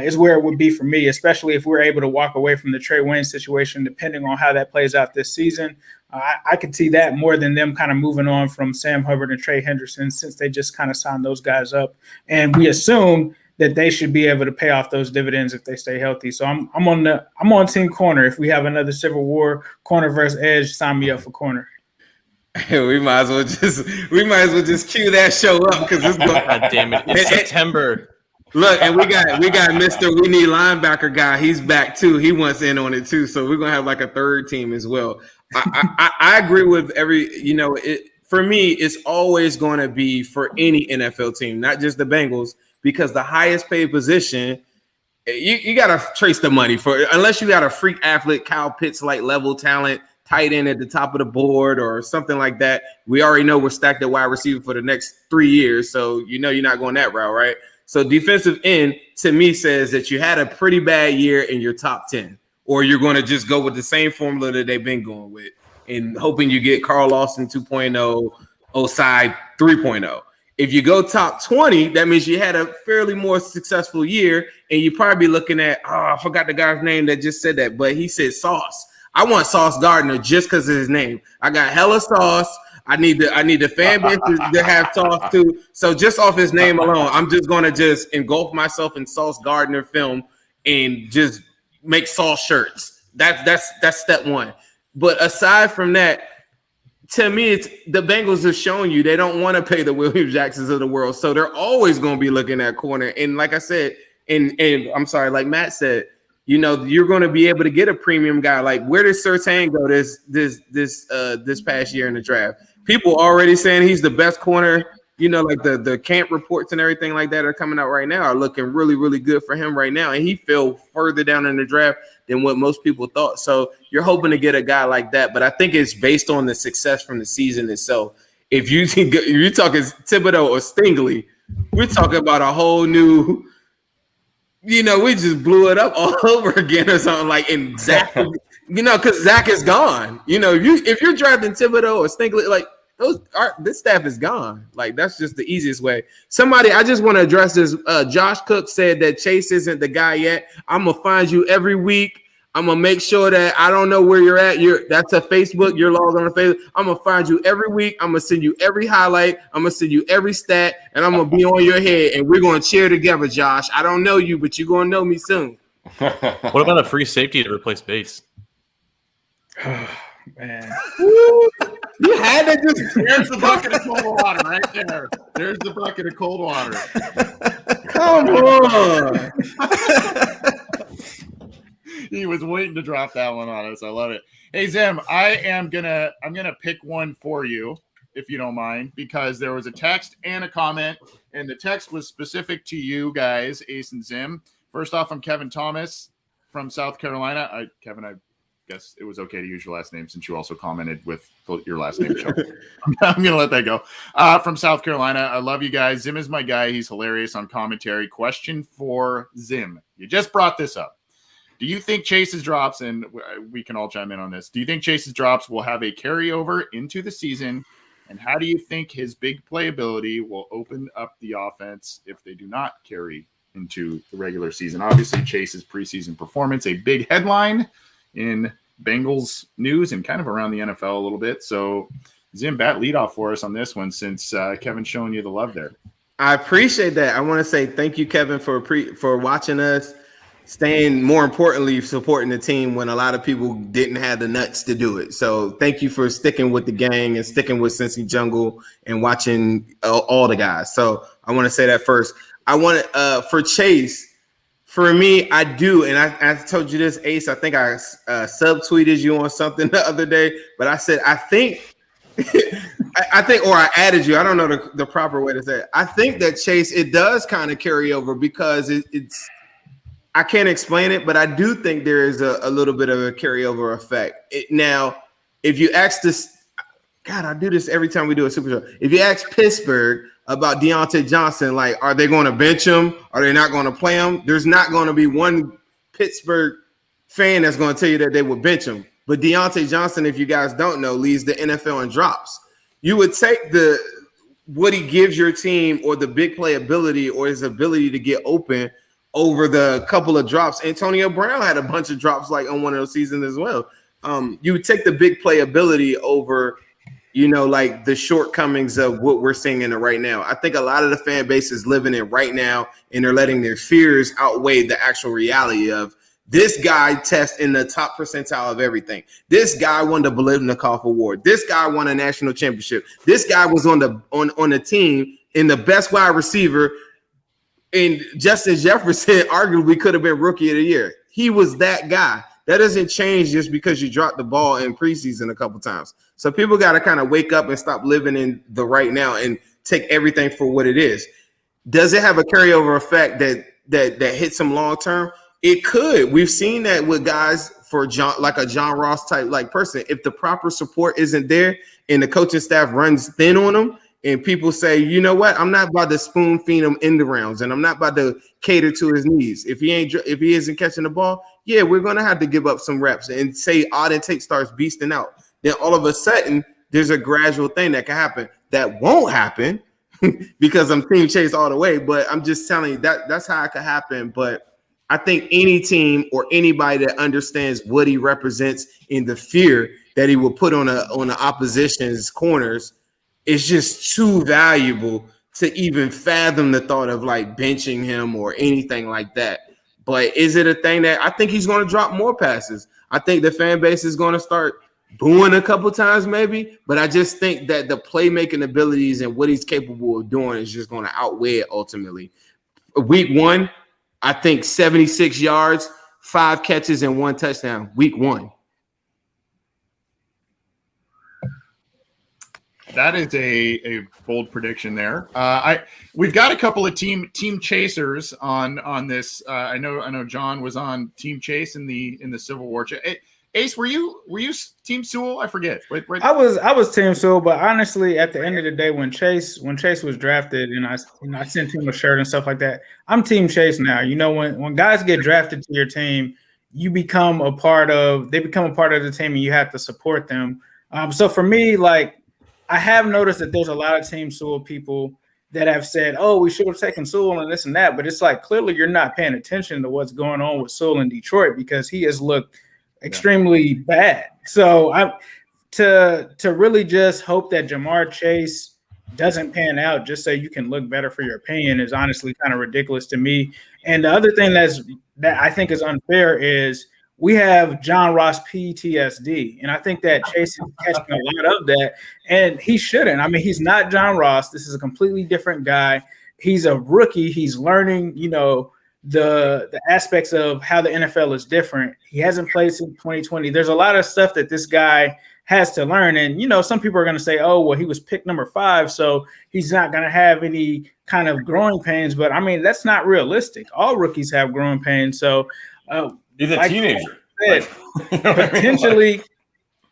is where it would be for me, especially if we're able to walk away from the Trey Waynes situation, depending on how that plays out this season. I could see that more than them kind of moving on from Sam Hubbard and Trey Hendrickson, since they just kind of signed those guys up. And we assume that they should be able to pay off those dividends if they stay healthy. So I'm on team corner. If we have another Civil War corner versus edge, sign me up for corner. We might as well just cue that show up because it's going. God damn it! It's September. Look, and we got Mr. We Need Linebacker guy. He's back too. He wants in on it too. So we're gonna have like a third team as well. I agree with for me, it's always going to be for any NFL team, not just the Bengals. Because the highest paid position, you got to trace the money for it. Unless you got a freak athlete, Kyle Pitts-like level talent, tight end at the top of the board or something like that. We already know we're stacked at wide receiver for the next 3 years. So you're not going that route, right? So defensive end, to me, says that you had a pretty bad year in your top 10. Or you're going to just go with the same formula that they've been going with and hoping you get Carl Lawson 2.0, Osai 3.0. If you go top 20, that means you had a fairly more successful year, and you probably be looking at, I forgot the guy's name that just said that, but he said Sauce. I want Sauce Gardner just because of his name. I got hella Sauce. I need the fan base to have Sauce too. So just off his name alone, I'm just gonna just engulf myself in Sauce Gardner film and just make Sauce shirts. That's step one. But aside from that, to me, it's the Bengals have shown you they don't want to pay the William Jacksons of the world, so they're always going to be looking at corner. And like I said, and I'm sorry, like Matt said, you know, you're going to be able to get a premium guy. Like, where did Surtain go this past year in the draft? People already saying he's the best corner. You know, like the camp reports and everything like that are coming out right now are looking really, really good for him right now. And he fell further down in the draft than what most people thought. So you're hoping to get a guy like that. But I think it's based on the success from the season itself. If you're talking Thibodeau or Stingley, we're talking about a whole new, you know, we just blew it up all over again or something like. And Zach, you know, because Zach is gone. You know, if you're drafting Thibodeau or Stingley, like, this staff is gone. Like, that's just the easiest way. Somebody, I just want to address this. Josh Cook said that Chase isn't the guy yet. I'm gonna find you every week. I'm gonna make sure that I don't know where you're at. That's a Facebook. You're logged on a Facebook. I'm gonna find you every week. I'm gonna send you every highlight. I'm gonna send you every stat, and I'm gonna be on your head. And we're gonna cheer together, Josh. I don't know you, but you're gonna know me soon. What about a free safety to replace Bates? Man. You had to just. There's the bucket of cold water right there. There's the bucket of cold water. Come on. He was waiting to drop that one on us. I love it. Hey Zim, I'm gonna pick one for you if you don't mind, because there was a text and a comment, and the text was specific to you guys, Ace and Zim. First off, from Kevin Thomas from South Carolina. Kevin, I guess it was okay to use your last name since you also commented with your last name show. I'm going to let that go. From South Carolina, I love you guys. Zim is my guy. He's hilarious on commentary. Question for Zim. You just brought this up. Do you think Chase's drops, and we can all chime in on this, do you think Chase's drops will have a carryover into the season? And how do you think his big playability will open up the offense if they do not carry into the regular season? Obviously, Chase's preseason performance, a big headline in Bengals news and kind of around the NFL a little bit. So Zim, bat leadoff for us on this one, since Kevin's showing you the love there. I appreciate that. I want to say thank you, Kevin, for watching us, staying, more importantly, supporting the team when a lot of people didn't have the nuts to do it. So thank you for sticking with the gang and sticking with Cincy Jungle and watching all the guys. So I want to say that first. I want to, for Chase, for me, I do, and I told you this, Ace. I think I subtweeted you on something the other day, but I said I think, or I added you. I don't know the proper way to say it. I think that Chase, it does kind of carry over because it's. I can't explain it, but I do think there is a little bit of a carryover effect. Now, if you ask this, God, I do this every time we do a Super Show. If you ask Pittsburgh about Deontay Johnson, like, are they going to bench him? Are they not going to play him? There's not going to be one Pittsburgh fan that's going to tell you that they would bench him. But Deontay Johnson, if you guys don't know, leads the NFL in drops. You would take what he gives your team or the big playability or his ability to get open over the couple of drops. Antonio Brown had a bunch of drops like on one of those seasons as well. You would take the big playability over, you know, like the shortcomings of what we're seeing in it right now. I think a lot of the fan base is living it right now, and they're letting their fears outweigh the actual reality of this guy tests in the top percentile of everything. This guy won the Biletnikoff Award. This guy won a national championship. This guy was on the team in the best wide receiver. And Justin Jefferson arguably could have been rookie of the year. He was that guy. That doesn't change just because you dropped the ball in preseason a couple times. So people got to kind of wake up and stop living in the right now and take everything for what it is. Does it have a carryover effect that hits him long term? It could. We've seen that with guys for John, like a John Ross type like person. If the proper support isn't there and the coaching staff runs thin on them, and people say, you know what, I'm not about to spoon feed him in the rounds, and I'm not about to cater to his needs. If he isn't catching the ball, yeah, we're gonna have to give up some reps and say Auden Tate starts beasting out. Then all of a sudden, there's a gradual thing that can happen. That won't happen because I'm Team Chase all the way. But I'm just telling you that's how it could happen. But I think any team or anybody that understands what he represents in the fear that he will put on the opposition's corners is just too valuable to even fathom the thought of like benching him or anything like that. But is it a thing that I think he's going to drop more passes? I think the fan base is going to start booing a couple times maybe, but I just think that the playmaking abilities and what he's capable of doing is just going to outweigh it ultimately. Week 1, I think 76 yards, 5 catches, and 1 touchdown. Week 1. That is a bold prediction there. We've got a couple of team chasers on this. I know John was on Team Chase in the Civil War. Ace, were you Team Sewell? I forget. Wait. I was Team Sewell, but honestly, at the end of the day, when Chase was drafted, and I sent him a shirt and stuff like that, I'm Team Chase now. You know, when guys get drafted to your team, they become a part of the team, and you have to support them. So for me, like, I have noticed that there's a lot of Team Sewell people that have said, oh, we should have taken Sewell and this and that. But it's like, clearly you're not paying attention to what's going on with Sewell in Detroit, because he has looked extremely bad. So to really just hope that Jamar Chase doesn't pan out just so you can look better for your opinion is honestly kind of ridiculous to me. And the other thing that I think is unfair is we have John Ross PTSD, and I think that Chase is catching a lot of that, and he shouldn't. I mean, he's not John Ross. This is a completely different guy. He's a rookie. He's learning, you know, the aspects of how the NFL is different. He hasn't played since 2020. There's a lot of stuff that this guy has to learn. And, you know, some people are going to say, oh, well, he was picked number 5, so he's not going to have any kind of growing pains. But, I mean, that's not realistic. All rookies have growing pains. So he's a teenager. Potentially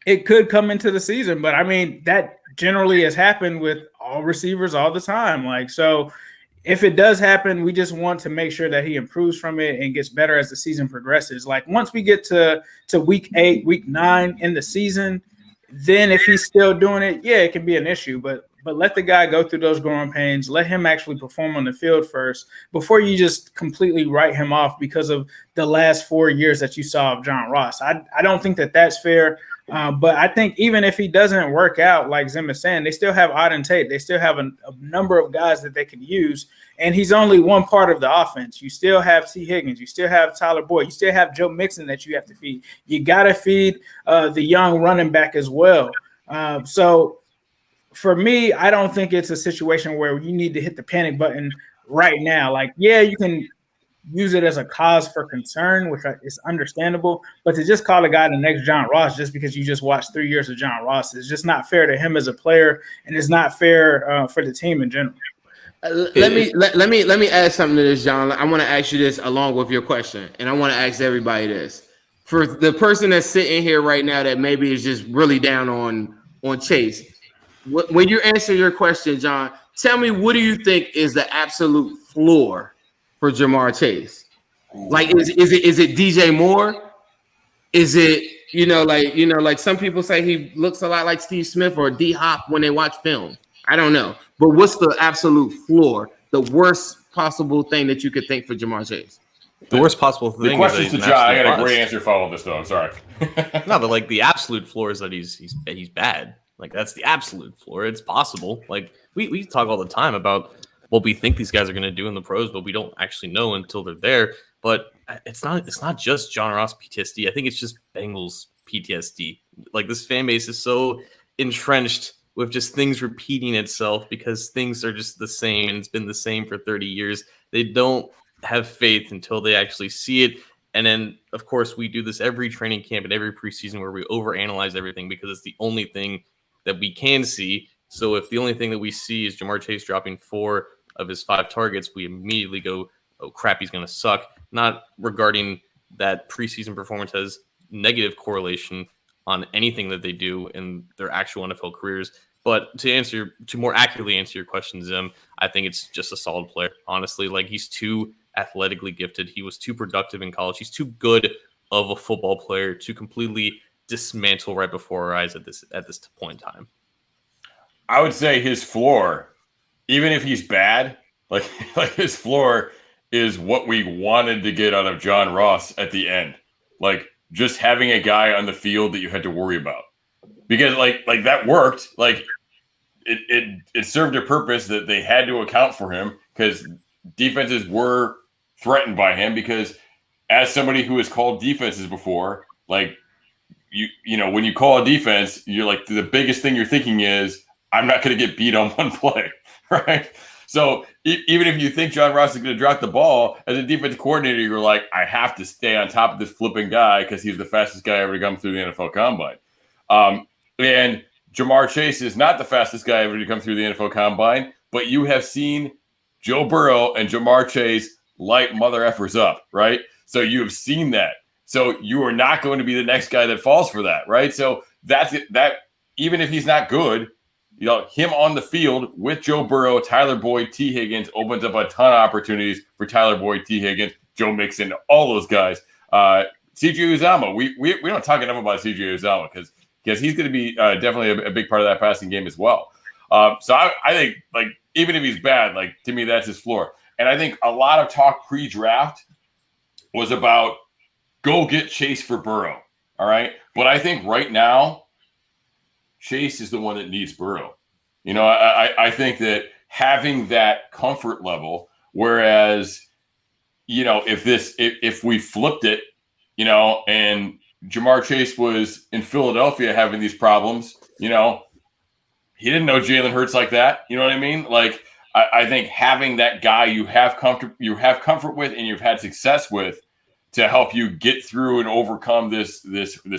it could come into the season. But, I mean, that generally has happened with all receivers all the time. Like, so if it does happen, we just want to make sure that he improves from it and gets better as the season progresses. Like, once we get to week 8, week 9 in the season, then if he's still doing it, yeah, it can be an issue. But let the guy go through those growing pains. Let him actually perform on the field first before you just completely write him off because of the last 4 years that you saw of John Ross. I don't think that that's fair. But I think even if he doesn't work out, like Zim is saying, they still have Auden Tate. They still have a number of guys that they could use. And he's only one part of the offense. You still have T. Higgins. You still have Tyler Boyd. You still have Joe Mixon that you have to feed. You got to feed the young running back as well. So for me, I don't think it's a situation where you need to hit the panic button right now. Like, yeah, you can use it as a cause for concern, which is understandable, but to just call a guy the next John Ross just because you just watched 3 years of John Ross is just not fair to him as a player, and it's not fair for the team in general. Let me add something to this, John. I want to ask you this along with your question, and I want to ask everybody this. For the person that's sitting here right now that maybe is just really down on Chase, when you answer your question, John, tell me, what do you think is the absolute floor for Jamar Chase? Like, is it DJ Moore? Is it, like some people say he looks a lot like Steve Smith or D Hop when they watch film? I don't know. But what's the absolute floor, the worst possible thing that you could think for Jamar Chase? The worst possible thing. The question to John, I got a great answer to follow this though. I'm sorry. No, but like the absolute floor is that he's bad. Like, that's the absolute floor. It's possible. Like, we talk all the time about what we think these guys are going to do in the pros, but we don't actually know until they're there. But it's not just John Ross PTSD. I think it's just Bengals PTSD. Like, this fan base is so entrenched with just things repeating itself because things are just the same, and it's been the same for 30 years. They don't have faith until they actually see it. And then, of course, we do this every training camp and every preseason where we overanalyze everything because it's the only thing that we can see. So if the only thing that we see is Jamar Chase dropping 4 of his 5 targets, we immediately go, oh crap, he's going to suck. Not regarding that preseason performance has negative correlation on anything that they do in their actual NFL careers. But to more accurately answer your question, Zim, I think it's just a solid player. Honestly, like, he's too athletically gifted. He was too productive in college. He's too good of a football player to completely dismantle right before our eyes at this point in time. I would say his floor, even if he's bad, like his floor is what we wanted to get out of John Ross at the end. Like, just having a guy on the field that you had to worry about. because like that worked. Like it served a purpose that they had to account for him because defenses were threatened by him. Because as somebody who has called defenses before, like you know when you call a defense, you're like the biggest thing you're thinking is I'm not going to get beat on one play, right? So even if you think John Ross is going to drop the ball, as a defensive coordinator, you're like, I have to stay on top of this flipping guy because he's the fastest guy ever to come through the NFL Combine. And Jamar Chase is not the fastest guy ever to come through the NFL Combine, but you have seen Joe Burrow and Jamar Chase light mother effers up, right? So you have seen that. So you are not going to be the next guy that falls for that, right? So that's it. That even if he's not good, you know, him on the field with Joe Burrow, Tyler Boyd, T. Higgins opens up a ton of opportunities for Tyler Boyd, T. Higgins, Joe Mixon, all those guys. C.J. Uzomah, we don't talk enough about C.J. Uzomah because he's going to be definitely a big part of that passing game as well. So I think, like, even if he's bad, like, to me, that's his floor. And I think a lot of talk pre-draft was about go get Chase for Burrow, all right? But I think right now, Chase is the one that needs Burrow. You know, I think that having that comfort level, whereas, you know, if we flipped it, you know, and Jamar Chase was in Philadelphia having these problems, you know, he didn't know Jalen Hurts like that. You know what I mean? Like, I think having that guy you have comfort with and you've had success with to help you get through and overcome this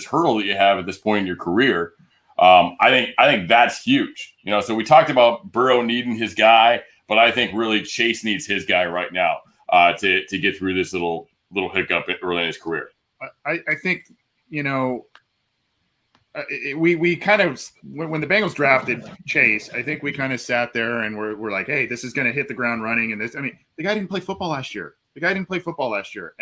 hurdle that you have at this point in your career. I think that's huge. You know, so we talked about Burrow needing his guy, but I think really Chase needs his guy right now to get through this little hiccup early in his career. I think, you know, we kind of, when the Bengals drafted Chase, I think we kind of sat there and we're like, hey, this is going to hit the ground running. And this, I mean, the guy didn't play football last year. And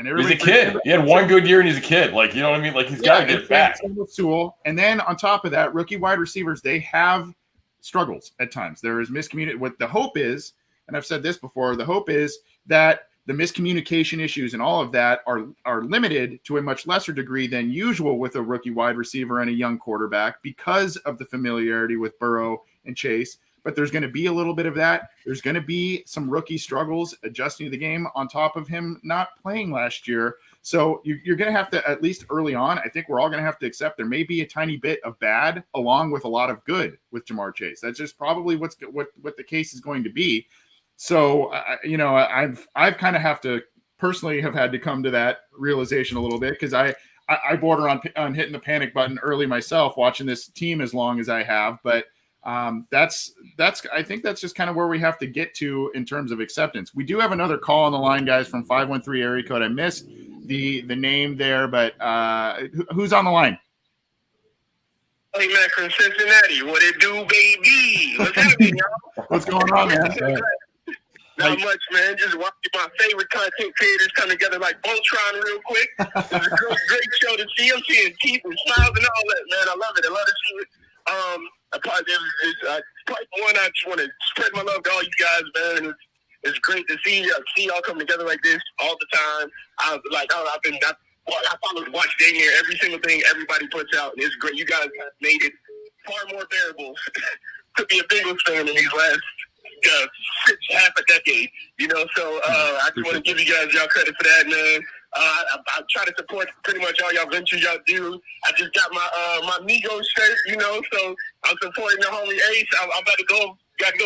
he's a kid. He had one good year and he's a kid. Like, you know what I mean? Like, he's got to get back. And then on top of that, rookie wide receivers, they have struggles at times. There is miscommunication. What the hope is, and I've said this before, the hope is that the miscommunication issues and all of that are limited to a much lesser degree than usual with a rookie wide receiver and a young quarterback because of the familiarity with Burrow and Chase. But there's going to be a little bit of that. There's going to be some rookie struggles adjusting to the game on top of him not playing last year. So you're going to have to, at least early on, I think we're all going to have to accept there may be a tiny bit of bad along with a lot of good with Jamar Chase. That's just probably what the case is going to be. So, you know, I've kind of have to personally have had to come to that realization a little bit because I border on hitting the panic button early myself watching this team as long as I have. But that's I think that's just kind of where we have to get to in terms of acceptance. We do have another call on the line, guys, from 513 area code. I missed the name there, but who's on the line? Hey, man, from Cincinnati. What it do, baby? What's happening, y'all? What's going on, man? Not much, man. Just watching my favorite content creators come together like Voltron real quick. It's a great show to see. I'm seeing teeth and smiles and all that, man. I love it. I love to see it. Part one, I just want to spread my love to all you guys, man. It's great to see y'all come together like this all the time. I watch dang near every single thing everybody puts out, and it's great. You guys have made it far more bearable to be a Bengals fan in these last half a decade, you know. So I just want to give you guys y'all credit for that, man. I try to support pretty much all y'all ventures y'all do. I just got my Migos shirt, you know, so I'm supporting the homie Ace. I'm about to go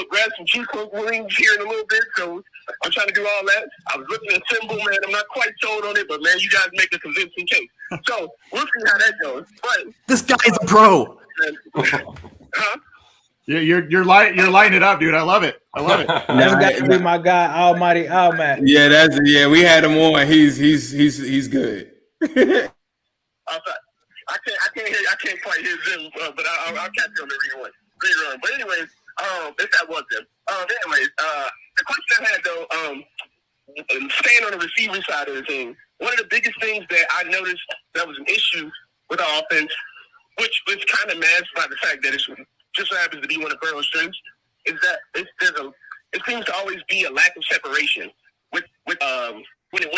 grab some cheesecake wings here in a little bit, so I'm trying to do all that. I was looking at Symbol, man. I'm not quite sold on it, but man, you guys make a convincing case. So we'll see how that goes. But this guy's a pro. Huh? Yeah, you're lighting it up, dude. I love it. That's got to be my guy, Almighty Almat. Yeah, we had him on. He's good. I can't hear. I can't quite hear Zim, but I'll catch you on the rerun. But anyways, if that was him. The question I had though, staying on the receiving side of the thing, one of the biggest things that I noticed that was an issue with our offense, which was kind of masked by the fact that it just so happens to be one of Burrow's strengths, is that it seems to always be a lack of separation with when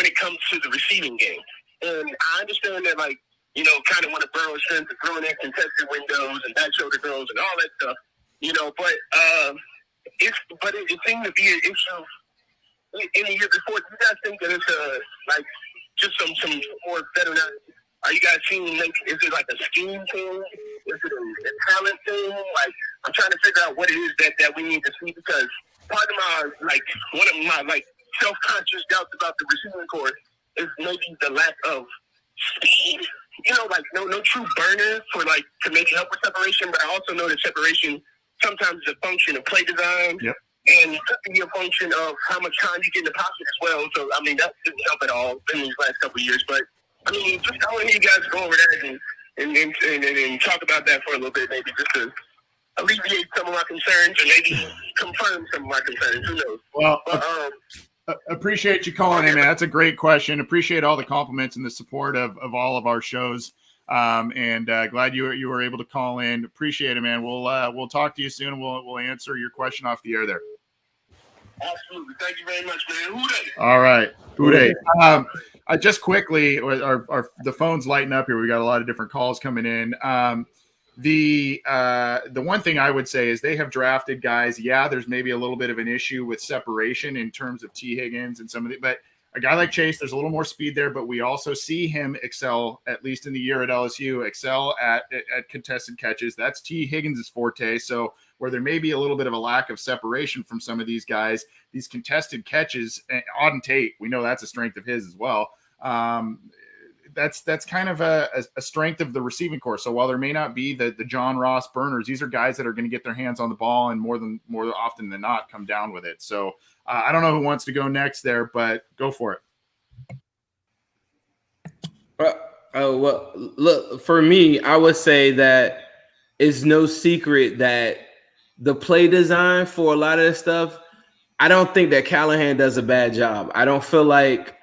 it comes to the receiving game. And I understand that, like, kind of one of Burrow's strengths, throwing in contested windows and back shoulder throws and all that stuff. But it seemed to be an issue in the year before. Do you guys think that it's just some more better? Are you guys seeing, is it like a scheme thing? Is it a talent thing? I'm trying to figure out what it is that we need to see, because part of one of my self-conscious doubts about the receiving corps is maybe the lack of speed. No true burner for to make help with separation, but I also know that separation sometimes is a function of play design. Yep. And it could be a function of how much time you get in the pocket as well. So, that didn't help at all in these last couple of years. But, I want to hear you guys go over that and talk about that for a little bit, maybe just to alleviate some of my concerns or maybe confirm some of my concerns. Who knows? Well, appreciate you calling in, man. That's a great question. Appreciate all the compliments and the support of all of our shows. And glad you were able to call in. Appreciate it, man. We'll talk to you soon, and we'll answer your question off the air there. Absolutely. Thank you very much, man. WhoDey. All right. WhoDey. Just quickly, the phone's lighting up here. We got a lot of different calls coming in. The one thing I would say is they have drafted guys. Yeah, there's maybe a little bit of an issue with separation in terms of T. Higgins and some of the, but a guy like Chase, there's a little more speed there, but we also see him excel, at least in the year at LSU, excel at contested catches. That's T. Higgins' forte. So where there may be a little bit of a lack of separation from some of these guys, these contested catches, Auden Tate, we know that's a strength of his as well. That's kind of a strength of the receiving corps. So while there may not be the John Ross burners, these are guys that are going to get their hands on the ball and more often than not come down with it. So I don't know who wants to go next there, but go for it. Well, look, for me, I would say that it's no secret that the play design for a lot of this stuff, I don't think that Callahan does a bad job. I don't feel like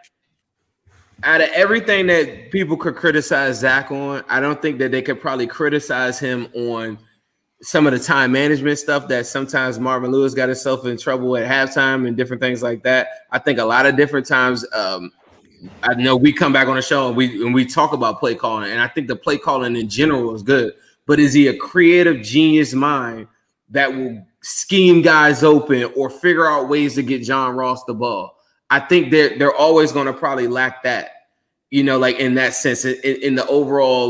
out of everything that people could criticize Zach on, I don't think that they could probably criticize him on some of the time management stuff that sometimes Marvin Lewis got himself in trouble at halftime and different things like that. I think a lot of different times, I know we come back on the show and we talk about play calling, and I think the play calling in general is good. But is he a creative genius mind that will scheme guys open or figure out ways to get John Ross the ball? I think they're always going to probably lack that, in that sense, in the overall,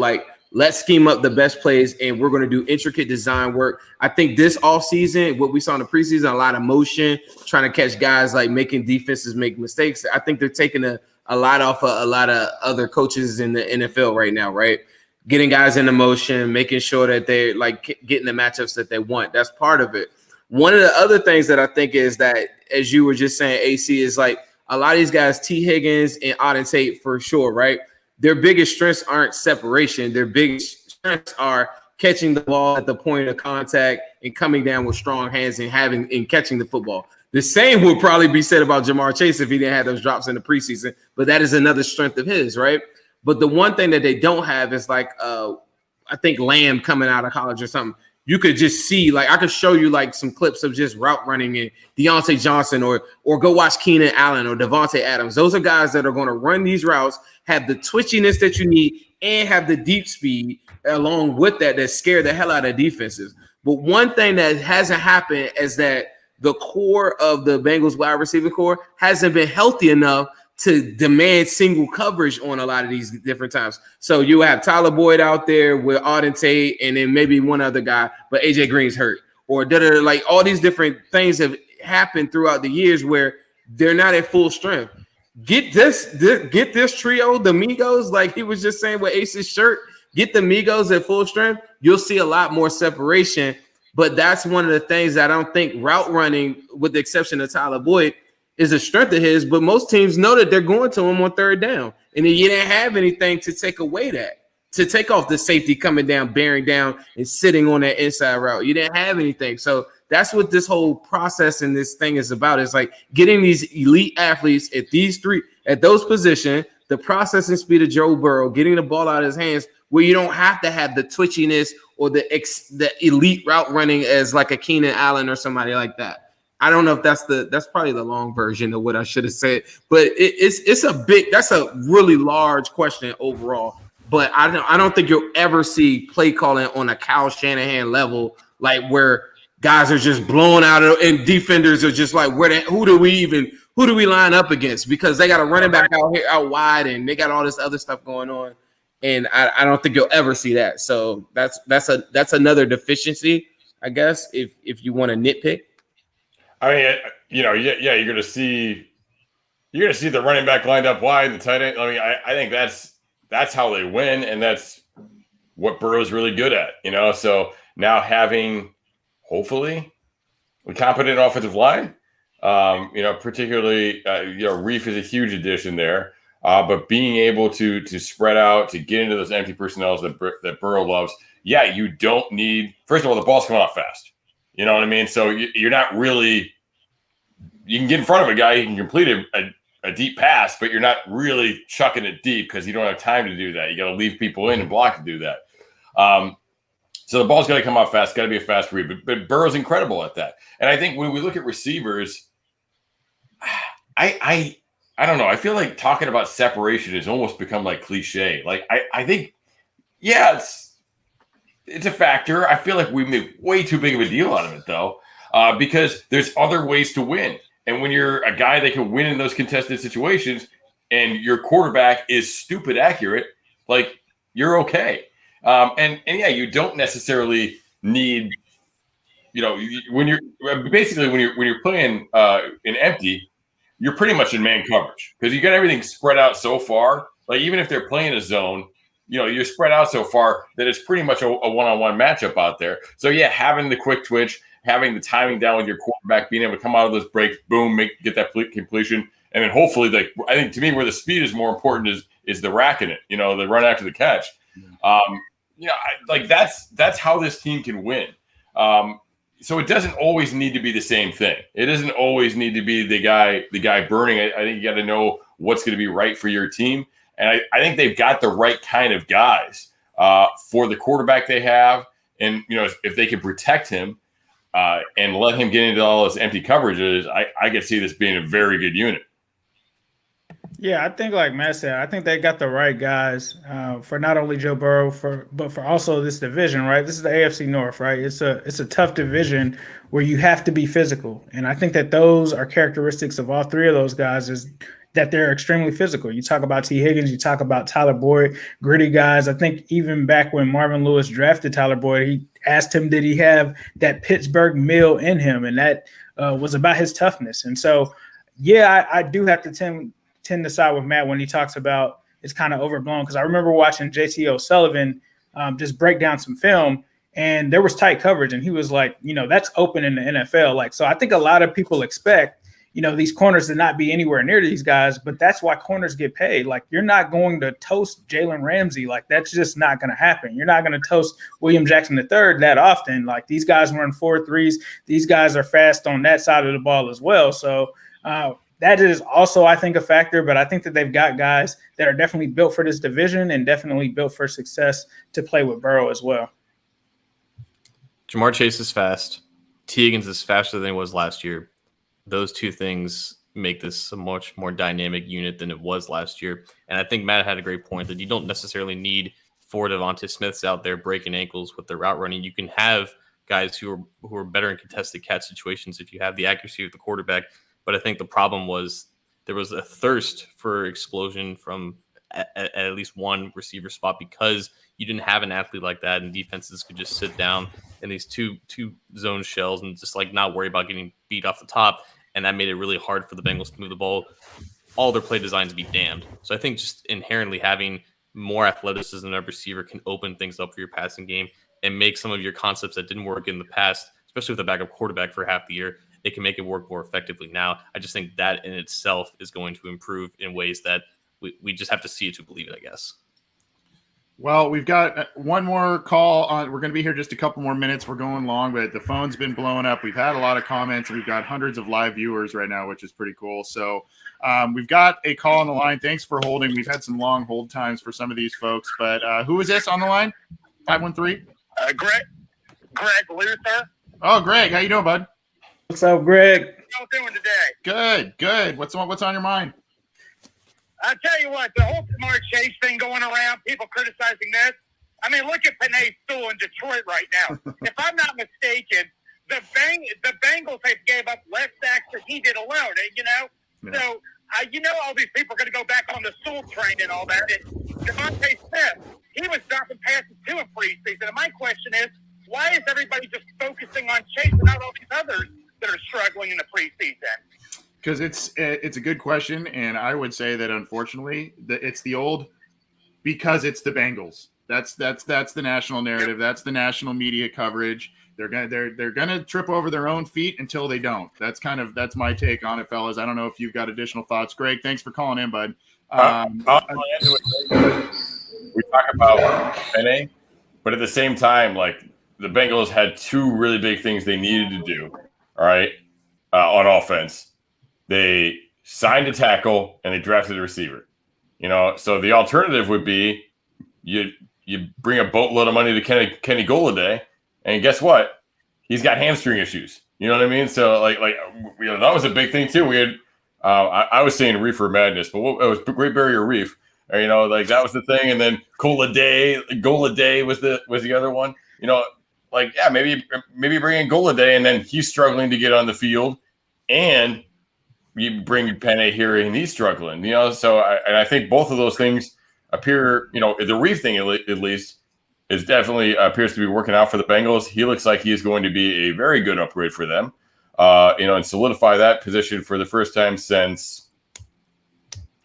let's scheme up the best plays and we're going to do intricate design work. I think this offseason, what we saw in the preseason, a lot of motion, trying to catch guys making defenses make mistakes. I think they're taking a lot off of a lot of other coaches in the NFL right now, right? Getting guys into motion, making sure that they're getting the matchups that they want. That's part of it. One of the other things that I think is that, as you were just saying, AC, is a lot of these guys, T. Higgins and Auden Tate for sure, right? Their biggest strengths aren't separation. Their biggest strengths are catching the ball at the point of contact and coming down with strong hands and catching the football. The same would probably be said about Jamar Chase if he didn't have those drops in the preseason, but that is another strength of his, right? But the one thing that they don't have is I think Lamb coming out of college or something. You could just see, I could show you some clips of just route running and Deontay Johnson or go watch Keenan Allen or Devontae Adams. Those are guys that are going to run these routes, have the twitchiness that you need, and have the deep speed along with that scare the hell out of defenses. But one thing that hasn't happened is that the core of the Bengals wide receiving core hasn't been healthy enough to demand single coverage on a lot of these different times. So you have Tyler Boyd out there with Auden Tate and then maybe one other guy, but AJ Green's hurt. Or all these different things have happened throughout the years where they're not at full strength. Get this trio, the Migos, like he was just saying with Ace's shirt, get the Migos at full strength. You'll see a lot more separation. But that's one of the things that I don't think route running, with the exception of Tyler Boyd, is a strength of his, but most teams know that they're going to him on third down. And then you didn't have anything to take away that, to take off the safety coming down, bearing down, and sitting on that inside route. You didn't have anything. So that's what this whole process and this thing is about. It's getting these elite athletes at those positions, the processing speed of Joe Burrow, getting the ball out of his hands, where you don't have to have the twitchiness or the elite route running as a Keenan Allen or somebody like that. I don't know if that's probably the long version of what I should have said, but that's a really large question overall. but I don't think you'll ever see play calling on a Kyle Shanahan level, like where guys are just blown out and defenders are just like, who do we line up against? Because they got a running back out here out wide and they got all this other stuff going on. And I don't think you'll ever see that. So that's another deficiency, I guess, if you want to nitpick. I mean, you're gonna see the running back lined up wide, the tight end. I mean, I think that's how they win, and that's what Burrow's really good at. So now having hopefully a competent offensive line, particularly Reef is a huge addition there. But being able to spread out, to get into those empty personnels that Burrow loves, you don't need. First of all, the ball's coming out fast. You know what I mean? So you're not really. You can get in front of a guy, you can complete a deep pass, but you're not really chucking it deep because you don't have time to do that. You got to leave people in and block to do that. So the ball's got to come out fast. Got to be a fast read. But Burrow's incredible at that. And I think when we look at receivers, I don't know. I feel like talking about separation has almost become like cliche. Like I think, it's a factor. I feel like we make way too big of a deal out of it though, because there's other ways to win. And when you're a guy that can win in those contested situations, and your quarterback is stupid accurate, like you're okay. And you don't necessarily need, when you're playing in empty, you're pretty much in man coverage because you got everything spread out so far. Like even if they're playing a zone, you're spread out so far that it's pretty much a one-on-one matchup out there. So having the quick twitch, having the timing down with your quarterback, being able to come out of those breaks, boom, get that completion, and then hopefully, I think to me where the speed is more important is the racking it, the run after the catch. That's how this team can win. So it doesn't always need to be the same thing. It doesn't always need to be the guy burning. I think you got to know what's going to be right for your team. And I think they've got the right kind of guys for the quarterback they have. And, if they can protect him and let him get into all those empty coverages, I could see this being a very good unit. Yeah, I think like Matt said, I think they got the right guys for not only Joe Burrow, but for also this division, right? This is the AFC North, right? It's a tough division where you have to be physical. And I think that those are characteristics of all three of those guys is that they're extremely physical. You talk about T. Higgins, you talk about Tyler Boyd, gritty guys. I think even back when Marvin Lewis drafted Tyler Boyd, he asked him, did he have that Pittsburgh mill in him? And that was about his toughness. And so, I do have to tend to side with Matt when he talks about it's kind of overblown. Because I remember watching J.T. O'Sullivan just break down some film, and there was tight coverage. And he was like, that's open in the NFL. Like, so I think a lot of people expect, these corners to not be anywhere near these guys, but that's why corners get paid. Like, you're not going to toast Jalen Ramsey. Like, that's just not going to happen. You're not going to toast William Jackson III that often. Like, these guys run 4.3s. These guys are fast on that side of the ball as well. So that is also, I think, a factor, but I think that they've got guys that are definitely built for this division and definitely built for success to play with Burrow as well. Jamar Chase is fast. T. Higgins is faster than he was last year. Those two things make this a much more dynamic unit than it was last year. And I think Matt had a great point that you don't necessarily need 4 Devontae Smiths out there breaking ankles with their route running. You can have guys who are better in contested catch situations if you have the accuracy of the quarterback. But I think the problem was there was a thirst for explosion from at least one receiver spot because you didn't have an athlete like that, and defenses could just sit down in these two zone shells and just not worry about getting beat off the top. And that made it really hard for the Bengals to move the ball. All their play designs be damned. So I think just inherently having more athleticism at receiver can open things up for your passing game and make some of your concepts that didn't work in the past, especially with a backup quarterback for half the year, it can make it work more effectively now. I just think that in itself is going to improve in ways that we just have to see it to believe it, I guess. Well, we've got one more call on. We're going to be here just a couple more minutes. We're going long, but the phone's been blowing up. We've had a lot of comments. We've got hundreds of live viewers right now, which is pretty cool. So we've got a call on the line. Thanks for holding. We've had some long hold times for some of these folks, but who is this on the line? 513? Greg Luther. Oh, Greg. How you doing, bud? What's up, Greg? How you doing today? Good. What's on your mind? I tell you what, the whole Jamar Chase thing going around, people criticizing this. I mean, look at Panay Sewell in Detroit right now. If I'm not mistaken, the Bengals have gave up less sacks than he did alone. You know, Yeah. so all these people are going to go back on the Sewell train and all that. And Jamar Chase, he was dropping passes too in preseason. And my question is, why is everybody just focusing on Chase and not all these others that are struggling in the preseason? Because it's a good question, and I would say that unfortunately it's the old because it's the Bengals. That's the national narrative. That's the national media coverage. They're gonna trip over their own feet until they don't. That's my take on it, fellas. I don't know if you've got additional thoughts. Greg, thanks for calling in, bud. We talk about Penny, but at the same time, like the Bengals had two really big things they needed to do. All right, on offense, they signed a tackle and they drafted a receiver. So the alternative would be you bring a boatload of money to Kenny Golladay, and guess what? He's got hamstring issues. You know what I mean? So that was a big thing too. We had I was saying Reefer Madness, but it was Great Barrier Reef. That was the thing, and then Golladay was the other one. Maybe bring in Golladay, and then he's struggling to get on the field, and you bring Penny here and he's struggling. So I think both of those things appear. The Reef thing at least is definitely appears to be working out for the Bengals. He looks like he is going to be a very good upgrade for them. And solidify that position for the first time since.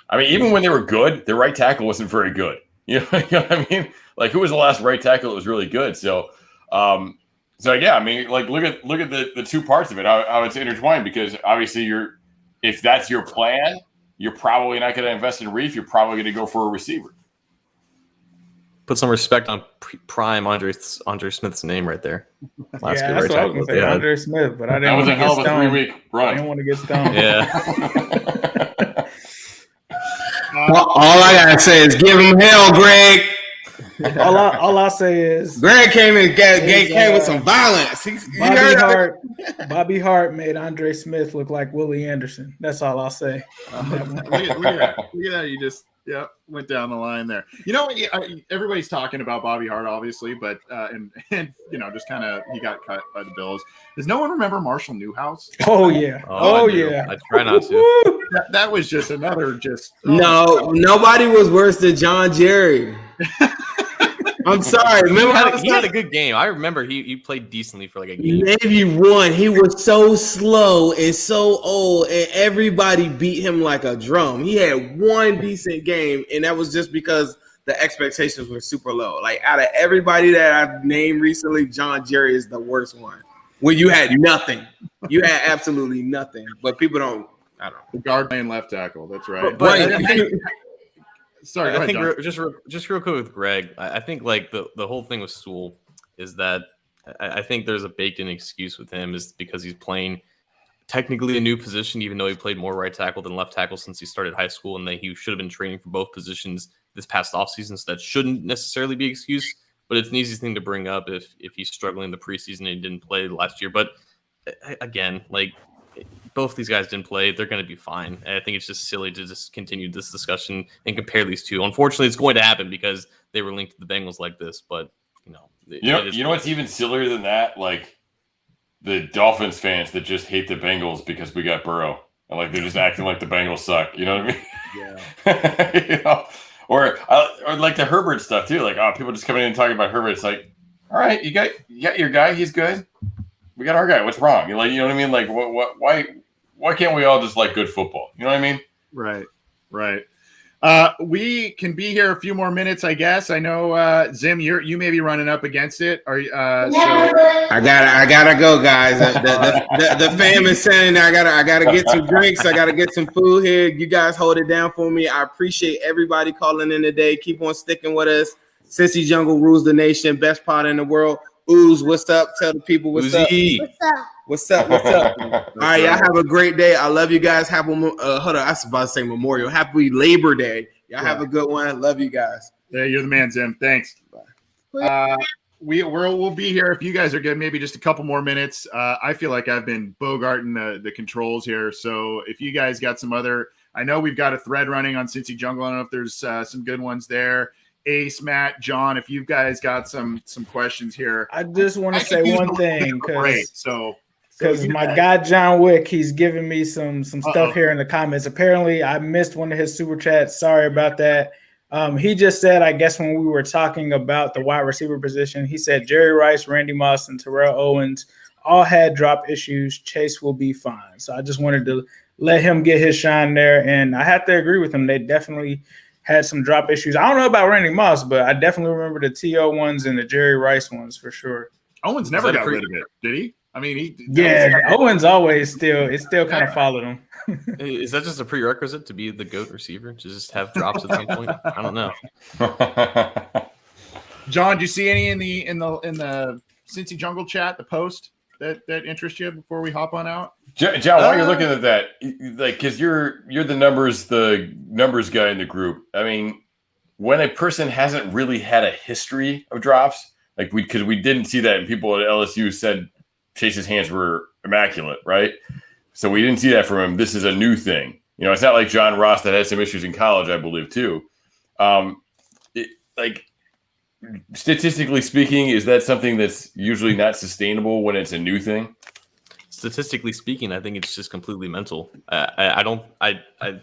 I mean, even when they were good, their right tackle wasn't very good. You know what I mean? Like, who was the last right tackle that was really good? So yeah, I mean, like, look at the two parts of it. I would say intertwined, because obviously if that's your plan, you're probably not going to invest in Reef. You're probably going to go for a receiver. Put some respect on prime Andre Smith's name right there. That's what I was going to say, Andre Smith, but I didn't want to get stoned. That was a hell of a 3-week run. I didn't want to get stoned. Yeah. All I gotta say is give him hell, Greg. All I say is Greg came with some violence. Bobby Hart made Andre Smith look like Willie Anderson. That's all I'll say. Look at that! You just went down the line there. Everybody's talking about Bobby Hart, obviously, but and just kind of he got cut by the Bills. Does no one remember Marshall Newhouse? Oh yeah. I try not to. That was just another nobody was worse than John Jerry. I'm sorry. Remember he had a good game. I remember he played decently for like a game. Maybe one. He was so slow and so old, and everybody beat him like a drum. He had one decent game, and that was just because the expectations were super low. Like, out of everybody that I've named recently, John Jerry is the worst one. When you had nothing. You had absolutely nothing. But people don't. I don't know. Guard playing left tackle. That's right. Sorry, I think just real quick with Greg. I think like the whole thing with Sewell is that I think there's a baked-in excuse with him is because he's playing technically a new position, even though he played more right tackle than left tackle since he started high school, and that he should have been training for both positions this past offseason. So that shouldn't necessarily be an excuse, but it's an easy thing to bring up if he's struggling in the preseason and he didn't play last year. But again, like, both these guys didn't play. They're going to be fine. And I think it's just silly to just continue this discussion and compare these two. Unfortunately, it's going to happen because they were linked to the Bengals like this. But, you know what's even sillier than that? Like, the Dolphins fans that just hate the Bengals because we got Burrow. And, like, they're just acting like the Bengals suck. You know what I mean? Yeah. Or like the Herbert stuff, too. Like, people just coming in and talking about Herbert. It's like, all right, you got your guy. He's good. We got our guy. What's wrong? You know what I mean? Like, why can't we all just like good football? You know what I mean? Right. We can be here a few more minutes, I guess. I know, Zim, you may be running up against it. Are you? I gotta go, guys. The fam is saying I gotta get some drinks. I gotta get some food here. You guys hold it down for me. I appreciate everybody calling in today. Keep on sticking with us. Cincy Jungle rules the nation. Best pod in the world. Ooze, what's up? Tell the people what's up. What's up? All right, y'all have a great day. I love you guys. Hold on, I was about to say Memorial. Happy Labor Day. Y'all have a good one. Love you guys. Yeah, you're the man, Zim. Thanks. We'll be here if you guys are good. Maybe just a couple more minutes. I feel like I've been bogarting the controls here. So if you guys got some other, I know we've got a thread running on Cincy Jungle. I don't know if there's some good ones there. Ace, Matt, John, if you guys got some questions here. I just want to say one thing because my guy guy John Wick, he's giving me some stuff here in the comments. Apparently, I missed one of his super chats. Sorry about that. He just said, I guess when we were talking about the wide receiver position, he said Jerry Rice, Randy Moss, and Terrell Owens all had drop issues. Chase will be fine. So I just wanted to let him get his shine there. And I have to agree with him. They definitely had some drop issues. I don't know about Randy Moss, but I definitely remember the T.O. ones and the Jerry Rice ones for sure. Owens never got rid of it, did he? I mean, Owens always still kind of followed him. Is that just a prerequisite to be the GOAT receiver? To just have drops at some point? I don't know. John, do you see any in the Cincy Jungle chat, the post that interests you before we hop on out? John, while you're looking at that, like, because you're the numbers guy in the group. I mean, when a person hasn't really had a history of drops, like because we didn't see that, and people at LSU said Chase's hands were immaculate, right? So we didn't see that from him. This is a new thing. You know, it's not like John Ross that had some issues in college, I believe, too. Like, statistically speaking, is that something that's usually not sustainable when it's a new thing? Statistically speaking, I think it's just completely mental.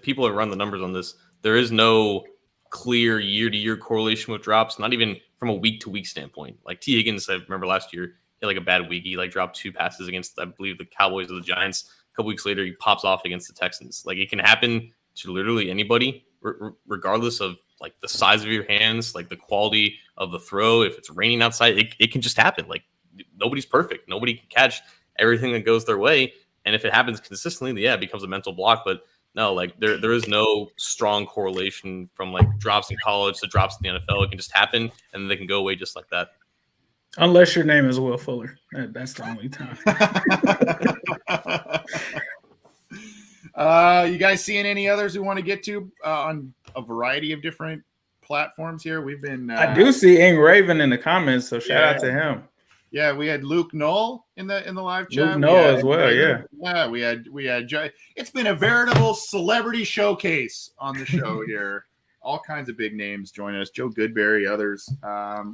People that run the numbers on this, there is no clear year-to-year correlation with drops, not even from a week-to-week standpoint. Like T. Higgins, I remember last year, he had like a bad week. He like dropped 2 passes against, I believe, the Cowboys or the Giants. A couple weeks later, he pops off against the Texans. Like, it can happen to literally anybody, regardless of like the size of your hands, like the quality of the throw. If it's raining outside, it can just happen. Like, nobody's perfect. Nobody can catch everything that goes their way. And if it happens consistently, yeah, it becomes a mental block. But no, like there is no strong correlation from like drops in college to drops in the NFL. It can just happen, and then they can go away just like that. Unless your name is Will Fuller. That's the only time. You guys seeing any others we want to get to on a variety of different platforms here? We've been. I do see Ing Raven in the comments, so shout out to him. Yeah, we had Luke Knoll in the live chat. Luke Knoll as well, yeah. Yeah, we had Joe. It's been a veritable celebrity showcase on the show here. All kinds of big names joining us. Joe Goodberry, others.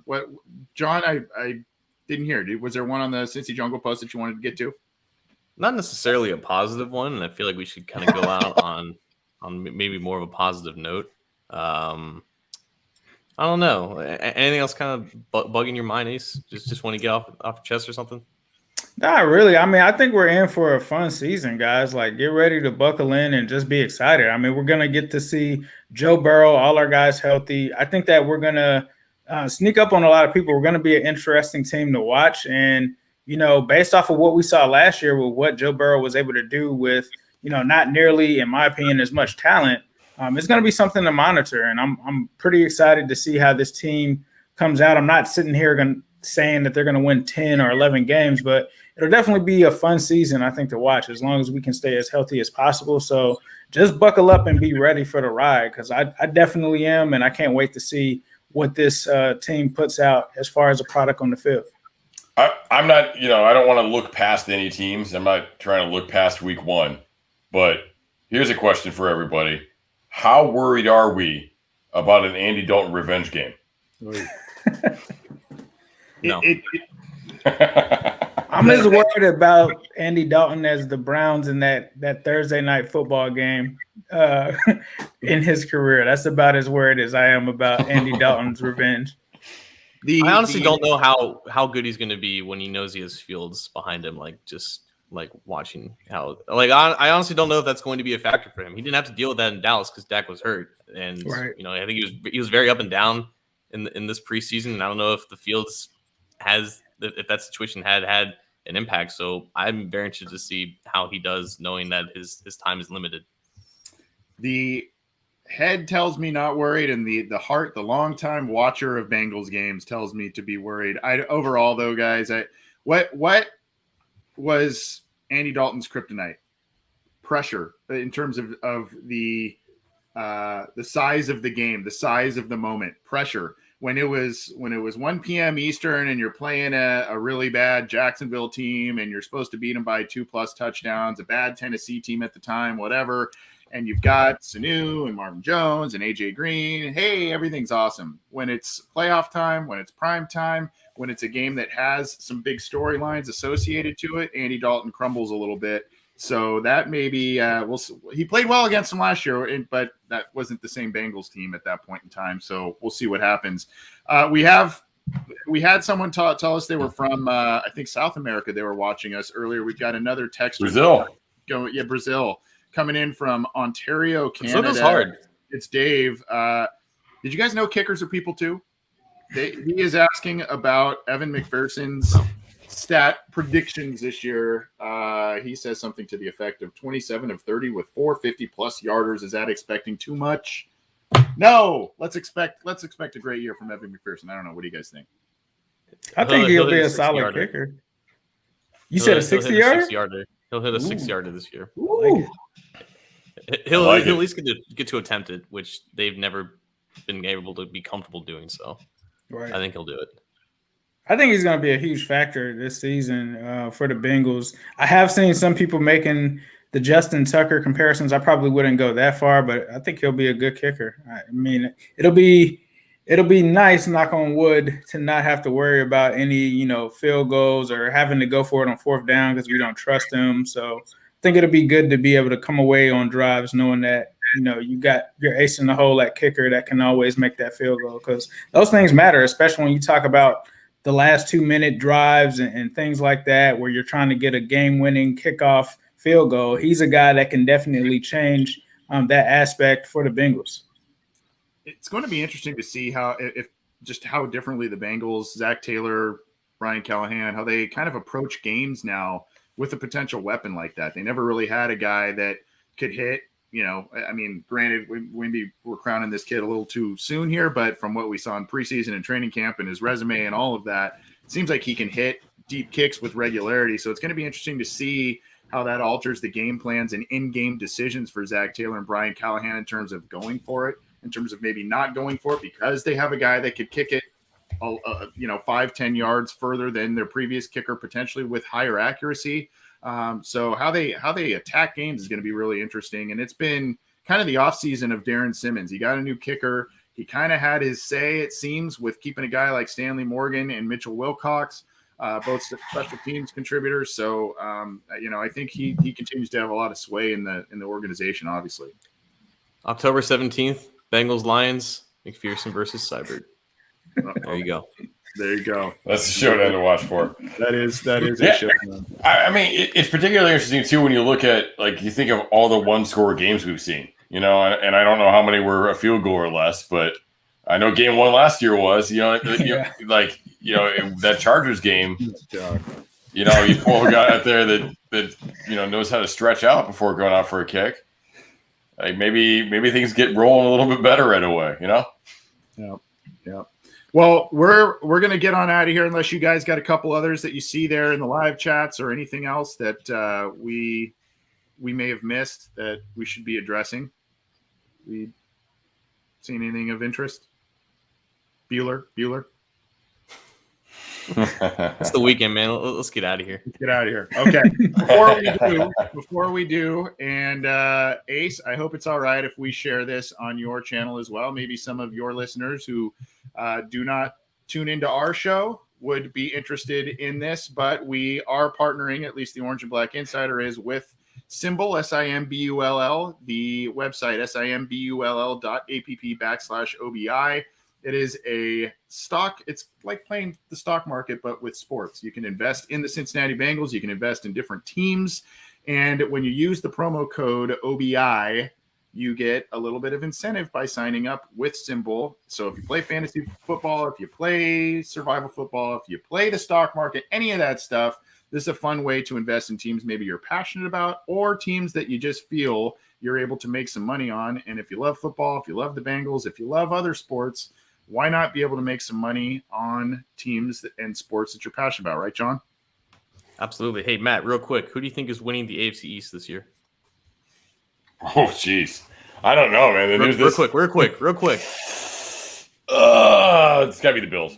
What, John? I didn't hear. Was there one on the Cincy Jungle post that you wanted to get to? Not necessarily a positive one, and I feel like we should kind of go out on maybe more of a positive note. I don't know. Anything else kind of bugging your mind, Ace? Just want to get off your chest or something? Not really. I mean, I think we're in for a fun season, guys. Like, get ready to buckle in and just be excited. I mean, we're going to get to see Joe Burrow, all our guys healthy. I think that we're going to sneak up on a lot of people. We're going to be an interesting team to watch. And, you know, based off of what we saw last year with what Joe Burrow was able to do with, you know, not nearly, in my opinion, as much talent, it's going to be something to monitor. And I'm pretty excited to see how this team comes out. I'm not sitting here saying that they're going to win 10 or 11 games, but it'll definitely be a fun season, I think, to watch as long as we can stay as healthy as possible. So just buckle up and be ready for the ride, because I definitely am, and I can't wait to see what this team puts out as far as a product on the field. I'm not, I don't want to look past any teams. I'm not trying to look past week 1. But here's a question for everybody. How worried are we about an Andy Dalton revenge game? No. I'm as worried about Andy Dalton as the Browns in that Thursday night football game in his career. That's about as worried as I am about Andy Dalton's revenge. I honestly don't know how good he's going to be when he knows he has Fields behind him. Like, just like watching how, like, I honestly don't know if that's going to be a factor for him. He didn't have to deal with that in Dallas because Dak was hurt, and right. I think he was very up and down in this preseason. And I don't know if the Fields if that situation had an impact. So I'm very interested to see how he does, knowing that his time is limited. The head tells me not worried, and the heart, the longtime watcher of Bengals games, tells me to be worried. Overall, though, guys, what was Andy Dalton's kryptonite? Pressure, in terms of the size of the game, the size of the moment. Pressure. When it was 1 p.m. Eastern and you're playing a really bad Jacksonville team and you're supposed to beat them by 2+ touchdowns, a bad Tennessee team at the time, whatever, and you've got Sanu and Marvin Jones and AJ Green. Hey, everything's awesome. When it's playoff time, when it's prime time, when it's a game that has some big storylines associated to it, Andy Dalton crumbles a little bit. So that maybe he played well against them last year, but that wasn't the same Bengals team at that point in time. So we'll see what happens. We had someone tell us they were from I think South America. They were watching us earlier. We've got another texter. Brazil coming in from Ontario, Canada. Brazil's hard. It's Dave. Did you guys know kickers are people too? He is asking about Evan McPherson's stat predictions this year. He says something to the effect of 27 of 30 with 450 plus yarders. Is that expecting too much? No. Let's expect a great year from Evan McPherson. I don't know. What do you guys think? I think he'll be a solid kicker. You said a 60-yarder? He'll hit a 6-yarder this year. Ooh. He'll at least get to attempt it, which they've never been able to be comfortable doing. So right. I think he'll do it. I think he's going to be a huge factor this season for the Bengals. I have seen some people making the Justin Tucker comparisons. I probably wouldn't go that far, but I think he'll be a good kicker. I mean, it'll be nice, knock on wood, to not have to worry about any, field goals or having to go for it on fourth down because we don't trust them. So I think it'll be good to be able to come away on drives knowing that, you got your ace in the hole at kicker that can always make that field goal, because those things matter, especially when you talk about the last 2-minute drives and things like that, where you're trying to get a game-winning kickoff field goal. He's a guy that can definitely change that aspect for the Bengals. It's going to be interesting to see how differently the Bengals, Zach Taylor, Brian Callahan, how they kind of approach games now with a potential weapon like that. They never really had a guy that could hit. Granted, we're crowning this kid a little too soon here, but from what we saw in preseason and training camp and his resume and all of that, it seems like he can hit deep kicks with regularity. So it's going to be interesting to see how that alters the game plans and in-game decisions for Zach Taylor and Brian Callahan in terms of going for it, in terms of maybe not going for it because they have a guy that could kick it, 5-10 yards further than their previous kicker, potentially with higher accuracy. So how they attack games is going to be really interesting. And it's been kind of the offseason of Darren Simmons. He got a new kicker. He kind of had his say, it seems, with keeping a guy like Stanley Morgan and Mitchell Wilcox, both special teams contributors. So, I think he continues to have a lot of sway in the organization, obviously. October 17th, Bengals Lions, McPherson versus Seibert. There you go. There you go. That's a showdown to watch for. That is a showdown. I mean, it's particularly interesting too when you look at, you think of all the one-score games we've seen. And I don't know how many were a field goal or less, but I know game one last year was. That Chargers game. You pull a guy out there that knows how to stretch out before going out for a kick. Like maybe things get rolling a little bit better right away. Yeah. Well, we're going to get on out of here unless you guys got a couple others that you see there in the live chats or anything else that we may have missed that we should be addressing. We seen anything of interest? Bueller. It's the weekend, man. Let's get out of here. Let's get out of here. Okay. Before we do, and Ace, I hope it's all right if we share this on your channel as well. Maybe some of your listeners who do not tune into our show would be interested in this, but we are partnering, at least the Orange and Black Insider is, with Simbull, SIMBULL, the website, simbull.app/OBI. It is a stock. It's like playing the stock market, but with sports. You can invest in the Cincinnati Bengals. You can invest in different teams. And when you use the promo code OBI, you get a little bit of incentive by signing up with Simbull. So if you play fantasy football, if you play survival football, if you play the stock market, any of that stuff, this is a fun way to invest in teams maybe you're passionate about or teams that you just feel you're able to make some money on. And if you love football, if you love the Bengals, if you love other sports, why not be able to make some money on teams and sports that you're passionate about, right, John? Absolutely. Hey, Matt, real quick, who do you think is winning the AFC East this year? Oh, jeez. I don't know, man. Real quick. It's got to be the Bills.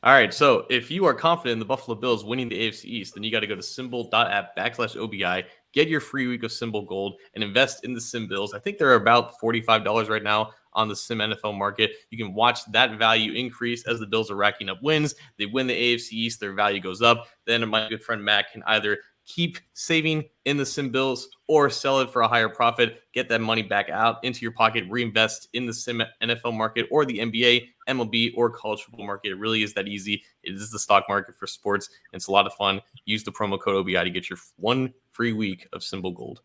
All right, so if you are confident in the Buffalo Bills winning the AFC East, then you got to go to simbull.app/OBI. Get your free week of Symbol Gold and invest in the Sim Bills. I think they're about $45 right now on the Sim NFL market. You can watch that value increase as the Bills are racking up wins. They win the AFC East, their value goes up. Then my good friend Matt can either keep saving in the Sim Bills or sell it for a higher profit, get that money back out into your pocket, reinvest in the Sim NFL market or the NBA, MLB, or college football market. It really is that easy. It is the stock market for sports. It's a lot of fun. Use the promo code OBI to get your one free week of Symbol Gold.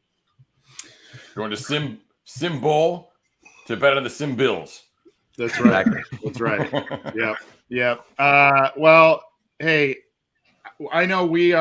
Going to Symbol to bet on the Sim Bills. That's right. That's right. Yep. Well, hey, I know we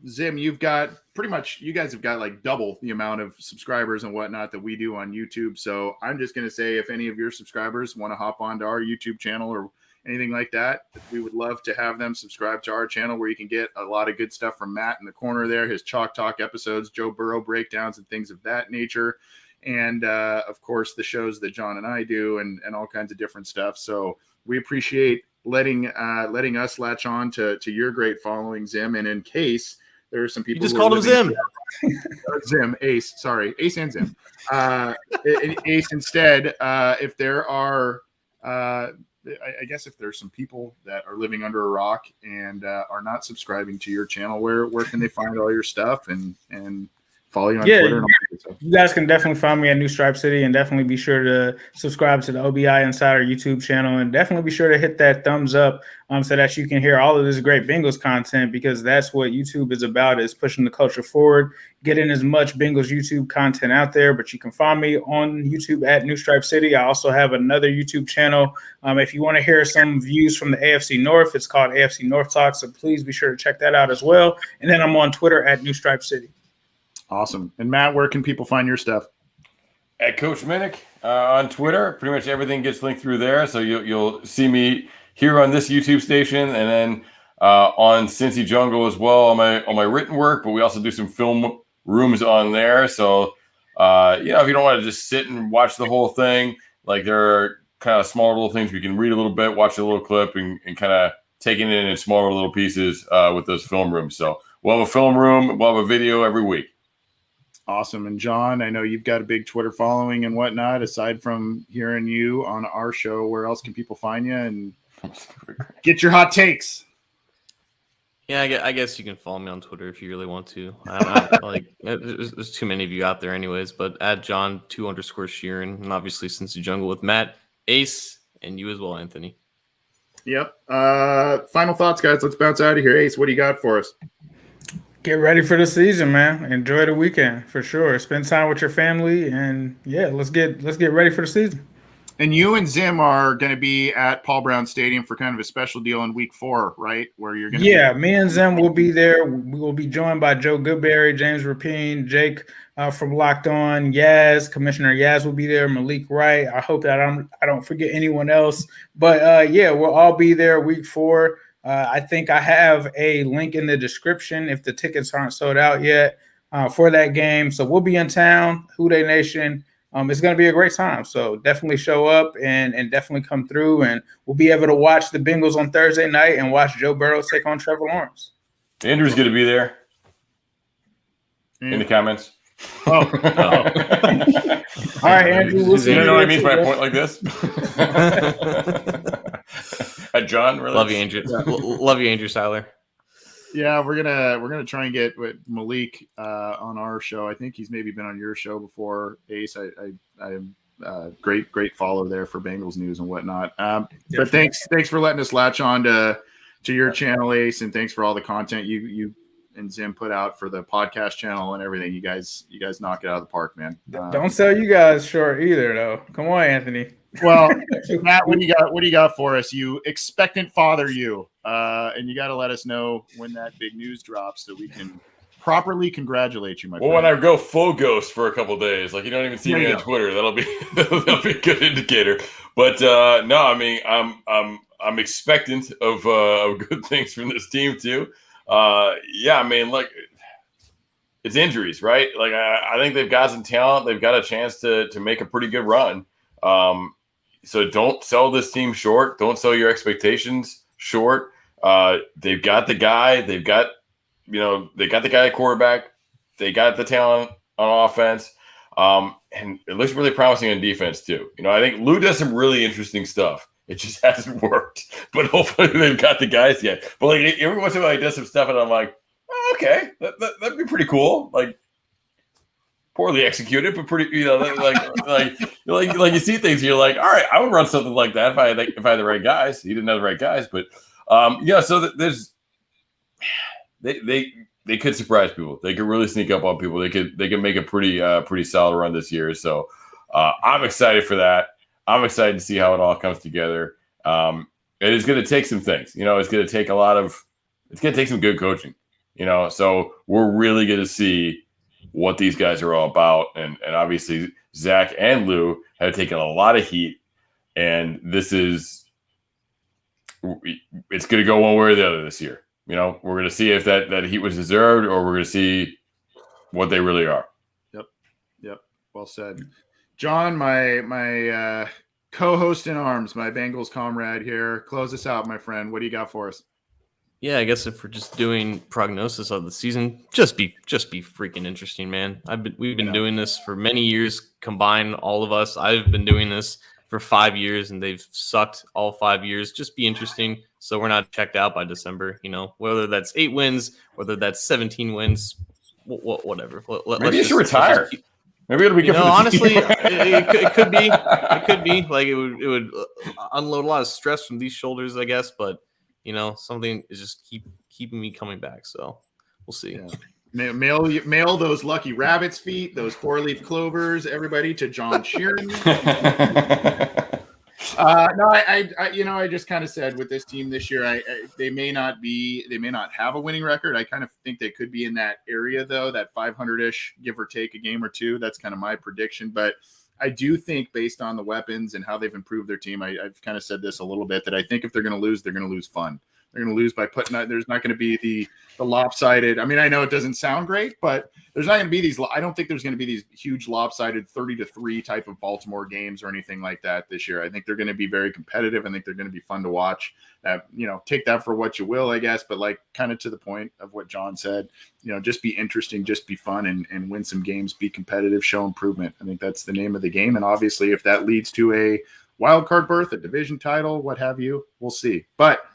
Zim, you guys have got like double the amount of subscribers and whatnot that we do on YouTube. So I'm just going to say, if any of your subscribers want to hop onto our YouTube channel or anything like that, we would love to have them subscribe to our channel, where you can get a lot of good stuff from Matt in the corner there, his Chalk Talk episodes, Joe Burrow breakdowns and things of that nature. And of course, the shows that John and I do and all kinds of different stuff. So we appreciate letting us latch on to your great following, Zim. And in case there are some people you just called him Zim. Zim, Ace. Sorry, Ace and Zim. Ace instead. If there are, I guess if there's some people that are living under a rock and are not subscribing to your channel, where can they find all your stuff and follow you on Twitter? And all that stuff? You guys can definitely find me at New Stripe City, and definitely be sure to subscribe to the OBI Insider YouTube channel, and definitely be sure to hit that thumbs up so that you can hear all of this great Bengals content, because that's what YouTube is about, is pushing the culture forward, getting as much Bengals YouTube content out there. But you can find me on YouTube at New Stripe City. I also have another YouTube channel. If you want to hear some views from the AFC North, it's called AFC North Talk, so please be sure to check that out as well. And then I'm on Twitter at New Stripe City. Awesome. And Matt, where can people find your stuff? At Coach Minich on Twitter. Pretty much everything gets linked through there. So you'll see me here on this YouTube station, and then on Cincy Jungle as well on my written work. But we also do some film rooms on there. So if you don't want to just sit and watch the whole thing, like there are kind of smaller little things we can read a little bit, watch a little clip, and kind of taking it in smaller little pieces with those film rooms. So we'll have a film room, we'll have a video every week. Awesome. And John, I know you've got a big Twitter following and whatnot. Aside from hearing you on our show, where else can people find you and get your hot takes? Yeah, I guess you can follow me on Twitter if you really want to. There's too many of you out there anyways, but at John2_Sheeran, and obviously Cincy Jungle with Matt, Ace, and you as well, Anthony. Yep. Final thoughts, guys. Let's bounce out of here. Ace, what do you got for us? Get ready for the season, man. Enjoy the weekend for sure. Spend time with your family, and let's get ready for the season. And you and Zim are going to be at Paul Brown Stadium for kind of a special deal in week 4, right? Where you're going to me and Zim will be there. We will be joined by Joe Goodberry, James Rapine, Jake from Locked On, Yaz, Commissioner Yaz will be there, Malik Wright. I hope that I don't forget anyone else. But we'll all be there week 4. I think I have a link in the description if the tickets aren't sold out yet for that game. So we'll be in town, WhoDey Nation. It's going to be a great time. So definitely show up and definitely come through. And we'll be able to watch the Bengals on Thursday night and watch Joe Burrow take on Trevor Lawrence. Andrew's going to be there in the comments. All right, Andrew. You know what I mean by a point like this? John, really? Love you, Andrew. Love you, Andrew Seiler. Yeah, we're gonna try and get Malik on our show. I think he's maybe been on your show before, Ace. I'm great follow there for Bengals news and whatnot. But thanks for letting us latch on to your channel, Ace, and thanks for all the content you and Zim put out for the podcast channel and everything. You guys knock it out of the park, man. Don't sell you guys short either, though. Come on, Anthony. Well, Matt, what do you got for us? You expectant father, and you got to let us know when that big news drops so we can properly congratulate you, my friend. Well, when I go full ghost for a couple of days, like you don't even see me on Twitter, that'll be a good indicator. But no, I mean, I'm expectant of good things from this team too. I mean, like it's injuries, right? Like I think they've got some talent. They've got a chance to make a pretty good run. So don't sell this team short. Don't sell your expectations short. They've got the guy. They got the guy at quarterback. they got the talent on offense. And it looks really promising on defense too. I think Lou does some really interesting stuff. It just hasn't worked. But hopefully they've got the guys yet. But like every once in a while he does some stuff and I'm like, oh, okay, that'd be pretty cool. Like poorly executed, but pretty, like you see things, you're like, all right, I would run something like that if I had the right guys. He didn't have the right guys, but so there's they could surprise people. They could really sneak up on people. They could make a pretty solid run this year. So I'm excited for that. I'm excited to see how it all comes together. It is going to take some things. It's going to take it's going to take some good coaching. So we're really going to see what these guys are all about. And obviously Zach and Lou have taken a lot of heat, and it's going to go one way or the other this year. We're going to see if that heat was deserved, or we're going to see what they really are. Yep. Well said. John, my co-host in arms, my Bengals comrade here. Close us out, my friend. What do you got for us? Yeah, I guess if we're just doing prognosis of the season, just be freaking interesting, man. We've been doing this for many years combined, all of us. I've been doing this for 5 years, and they've sucked all 5 years. Just be interesting, so we're not checked out by December. Whether that's 8 wins, whether that's 17 wins, whatever. Maybe you should retire. Maybe it'll be good for the honestly, team. it could be. It could be like it would unload a lot of stress from these shoulders, I guess. But something is just keeping me coming back. So we'll see. Yeah. Mail those lucky rabbit's feet, those 4-leaf clovers, everybody to John Sheeran. I just kind of said with this team this year, they may not have a winning record. I kind of think they could be in that area though, that 500-ish, give or take a game or two. That's kind of my prediction, but I do think based on the weapons and how they've improved their team, I've kind of said this a little bit, that I think if they're going to lose, they're going to lose fun. They're going to lose by putting out. There's not going to be the lopsided. I mean, I know it doesn't sound great, but there's not going to be these. I don't think there's going to be these huge lopsided 30-3 type of Baltimore games or anything like that this year. I think they're going to be very competitive. I think they're going to be fun to watch. Take that for what you will, I guess. But like kind of to the point of what John said, just be interesting, just be fun, and win some games, be competitive, show improvement. I think that's the name of the game. And obviously, if that leads to a wild card berth, a division title, what have you, we'll see. But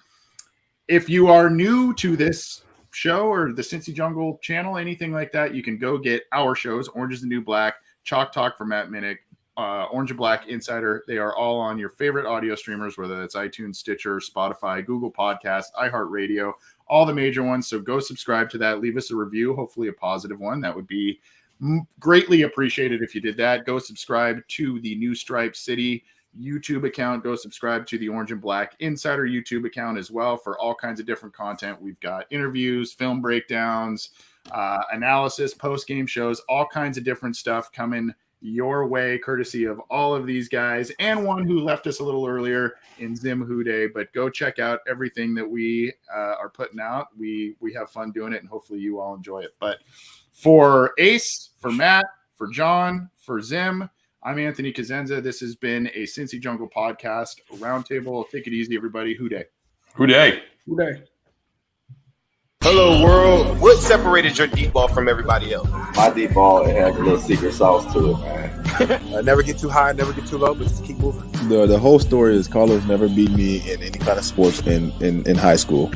if you are new to this show or the Cincy Jungle channel, anything like that, you can go get our shows, Orange is the New Black, Chalk Talk for Matt Minich, Orange and Black Insider. They are all on your favorite audio streamers, whether that's iTunes, Stitcher, Spotify, Google Podcasts, iHeartRadio, all the major ones. So go subscribe to that. Leave us a review, hopefully a positive one. That would be greatly appreciated if you did that. Go subscribe to the New Stripe City YouTube account. Go subscribe to the Orange and Black Insider YouTube account as well for all kinds of different content. We've got interviews, film breakdowns, analysis, post-game shows, all kinds of different stuff coming your way, courtesy of all of these guys and one who left us a little earlier in Zim WhoDey. But go check out everything that we are putting out. We have fun doing it, and hopefully you all enjoy it. But for Ace, for Matt, for John, for Zim, I'm Anthony Cosenza. This has been a Cincy Jungle podcast roundtable. Take it easy, everybody. WhoDey. WhoDey. WhoDey. Hello, world. What separated your deep ball from everybody else? My deep ball, it has a little secret sauce to it, man. Never get too high, never get too low, but just keep moving. The whole story is Carlos never beat me in any kind of sports in high school.